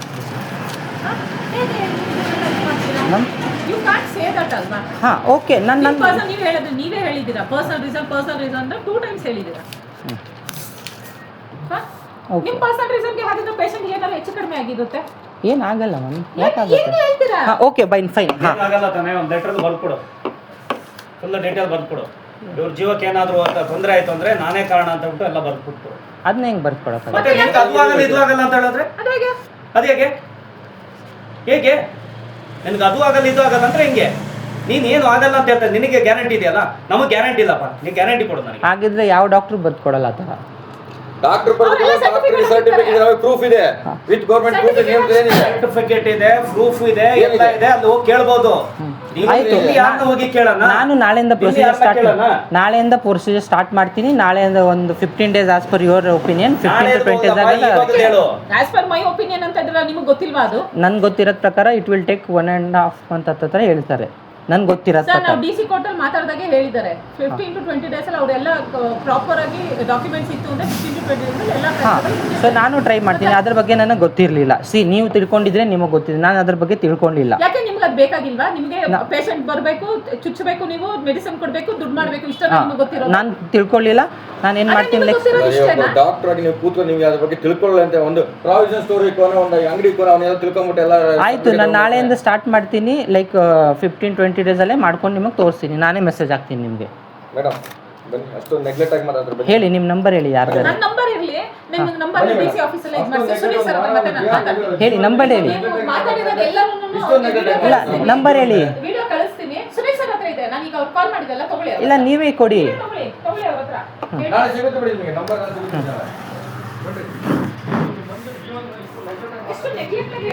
ಯು ಕಾಂಟ್ ಸೇ ದಟ್ ಅಲ್ವಾ? ಹಾ, ಓಕೆ. ನನ್ನ ಪರ್ಸನ್ ನೀವೇ ಹೇಳಿದ್ದೀರಾ, ಪರ್ಸನಲ್ ರೀಸನ್ ಅಂತ 2 times ಹೇಳಿದ್ದೀರಾ. ನಿಮ್ಮ ಪರ್ಸನಲ್ ರೀಸನ್ಗೆ ಹಾಗಿದ್ರೆ ಪೇಷಂಟ್ಗೆ ಏನಾದ್ರು ಹೆಚ್ಚು ಕಡಿಮೆ ಆಗಿರುತ್ತೆ? ಏನಾಗಲ್ಲ ಮ್ಯಾಮ್, ಯಾಕಾಗುತ್ತೆ? ಹಾಂ, ಓಕೆ, ಫೈನ್. ಹಾಂ, ಆಗಲ್ಲ ತಾನೇ, ಒಂದು ಲೆಟರ್ ಬರ್ಕೊಡು, ಫುಲ್ ಡೀಟೇಲ್ ಬರ್ಕೊಡು. ಇವ್ರ ಜೀವಕ್ಕೆ ಏನಾದ್ರು ತೊಂದರೆ ಆಯ್ತು ಅಂದ್ರೆ ನಾನೇ ಕಾರಣ ಅಂತ ಬಿಟ್ಟು ಎಲ್ಲ ಬರ್ಬಿಟ್ಟು ಅದನ್ನ ಹೆಂಗ್ ಬರ್ಕೊಡಕ್ಕೆ? ಮತ್ತೆ ಅದು ಆಗಲ್ಲ ಇದು ಆಗಲ್ಲ ಅಂತ ಹೇಳಿದ್ರೆ ಅದು ಹೇಗೆ ನಿನಗೆ ಅದು ಆಗಲ್ಲ ಇದು ಆಗಲ್ಲ ಅಂದ್ರೆ ಹೆಂಗೆ? ನೀನು ಏನು ಆಗಲ್ಲ ಅಂತ ಹೇಳ್ತಾರೆ, ನಿನಗೆ ಗ್ಯಾರಂಟಿ ಇದೆಯಲ್ಲ, ನಮಗೆ ಗ್ಯಾರಂಟಿ ಇಲ್ಲಪ್ಪ. ನೀನು ಗ್ಯಾರಂಟಿ ಕೊಡು ನನಗೆ. ಹಾಗಿದ್ರೆ ಯಾವ ಡಾಕ್ಟರ್ ಬರ್ಕೊಡಲ್ಲ ಆ ಥರ? ಡಾಕ್ಟರ್ ಸರ್ಟಿಫಿಕೇಟ್ ಪ್ರೂಫ್ ಇದೆ, ವಿತ್ ಗವರ್ನಮೆಂಟ್ ಪ್ರೂಫ್ ಏನಿದೆ, ಸರ್ಟಿಫಿಕೇಟ್ ಇದೆ, ಪ್ರೂಫ್ ಇದೆ, ಎಲ್ಲ ಇದೆ, ಅಲ್ಲಿ ಹೋಗಿ ಕೇಳಬಹುದು. ನಾನು ನಾಳೆಯಿಂದ ಪ್ರೊಸೀಜರ್ ಸ್ಟಾರ್ಟ್ ಮಾಡ್ತೀನಿ. ನಾಳೆಯಿಂದ ಒಂದು 15 days as per your opinion, 15 to 20 days as per my opinion ಅಂತ ಇದ್ರೆ ನಿಮಗೆ ಗೊತ್ತಿಲ್ವಾ? ಅದು ನನ್ಗೆ ಗೊತ್ತಿರೋದ್ ಪ್ರಕಾರ ಇಟ್ ವಿಲ್ ಟೇಕ್ 1.5 months ಹತ್ರ ಹೇಳ್ತಾರೆ. ನನ್ಗೆ ಗೊತ್ತಿರೋದು ಸರ್, ನಾವು DC ಕೋರ್ಟ್ ಅಲ್ಲಿ ಮಾತಾಡಿದಾಗೆ ಹೇಳಿದ್ದಾರೆ 15 to 20 days ಅಲ್ಲಿ ಅವರೆಲ್ಲ ಪ್ರಾಪರ್ ಆಗಿ ಡಾಕ್ಯುಮೆಂಟ್ಸ್ ಇತ್ತು ಅಂದ್ರೆ 15 to 20 days ಎಲ್ಲ. ಸೊ ನಾನು ಟ್ರೈ ಮಾಡ್ತೀನಿ. ಅದ್ರ ಬಗ್ಗೆ ನನಗೆ ಗೊತ್ತಿರಲಿಲ್ಲ. ನೀವು ತಿಳ್ಕೊಂಡಿದ್ರೆ ನಿಮಗೆ ಗೊತ್ತಿದೆ, ನಾನು ಅದ್ರ ಬಗ್ಗೆ ತಿಳ್ಕೊಂಡಿಲ್ಲ. ಯಾಕೆ ನಿಮ್ಗೆ ಅದು ಬೇಕಾಗಿಲ್ವಾ? ನಿಮಗೆ ಪೇಷಂಟ್ ಬರಬೇಕು, ಚುಚ್ಚಬೇಕು, ನೀವು ಮೆಡಿಸಿನ್ ಕೊಡಬೇಕು, ದುಡ್ಡು ಮಾಡಬೇಕು, ಇಷ್ಟ ನಿಮಗೆ ಗೊತ್ತಿರೋದು. ನಾನು ತಿಳ್ಕೊಳ್ಳಿಲ್ಲ. ನಾನು ಏನು ಮಾಡ್ತೀನಿ, ಡಾಕ್ಟರ್ ಆಗಿ ನೀವು ಕೂತ್ಕೊಂಡು ನಿಮಗೆ ಅದ್ರ ಬಗ್ಗೆ ತಿಳ್ಕೊಳ್ಳಿ ಅಂತ ಒಂದು ಪ್ರಾವಿಷನ್ ಸ್ಟೋರ್ ಇಟ್ಕೊಂಡು ಒಂದು ಅಂಗಡಿ ಕೂಡ ಅವನ್ನೆಲ್ಲ ತಿಳ್ಕೊಂಬಿಟ್ಟು ಎಲ್ಲ ಆಯ್ತು. ನಾನು ನಾಳೆಯಿಂದ ಸ್ಟಾರ್ಟ್ ಮಾಡ್ತೀನಿ. ಲೈಕ್ 15-20 days ಅಲ್ಲೇ ಮಾಡ್ಕೊಂಡು ನಿಮಗೆ ತೋರಿಸ್ತೀನಿ. ನಾನೇ ಮೆಸೇಜ್ ಹಾಕ್ತೀನಿ ನಿಮಗೆ. ಮೇಡಮ್ ಬನ್ನಿ, ಅಷ್ಟು ನೆಗ್ಲೆಕ್ಟ್ ಆಗಿ ಮಾತಾಡ್ತಾರೆ. ಹೇಳಿ, ನಿಮ್ಮ ನಂಬರ್ ಹೇಳಿ. ಯಾರ್ದು ನನ್ನ ನಂಬರ್ ಇರಲಿ, ನಿಮ್ಮ ನಂಬರ್ DC ಆಫೀಸ್ ಅಲ್ಲಿ ಇದು ಮಾಡಿ. ಸುನೀಲ್ ಸರ್ ಮತ್ತೆ ನಾನು ಮಾತಾಡ್ತೀನಿ. ಹೇಳಿ, ನಂಬರ್ ಹೇಳಿ. ಮಾತಾಡಿರೋದು ಎಲ್ಲಾನು ಇಲ್ಲ, ನಂಬರ್ ಹೇಳಿ. ವಿಡಿಯೋ ಕಳಿಸ್ತೀನಿ. ಸುನೀಲ್ ಸರ್ ಹತ್ರ ಇದೆ, ನಾನು ಈಗ ಅವ್ರು ಕಾಲ್ ಮಾಡಿದೆಲ್ಲ ತಗೊಳ್ಳಿ. ಇಲ್ಲ, ನೀವೇ ಕೊಡಿ. ತಗೊಳ್ಳಿ ಅವ್ರ ಹತ್ರ. ನಾಳೆ ಸಿಗುತ್ತೆ ಬಿಡಿ ನಿಮಗೆ ನಂಬರ್. ಎಷ್ಟು ನೆಗ್ಲೆಕ್ಟ್ ಆಗಿ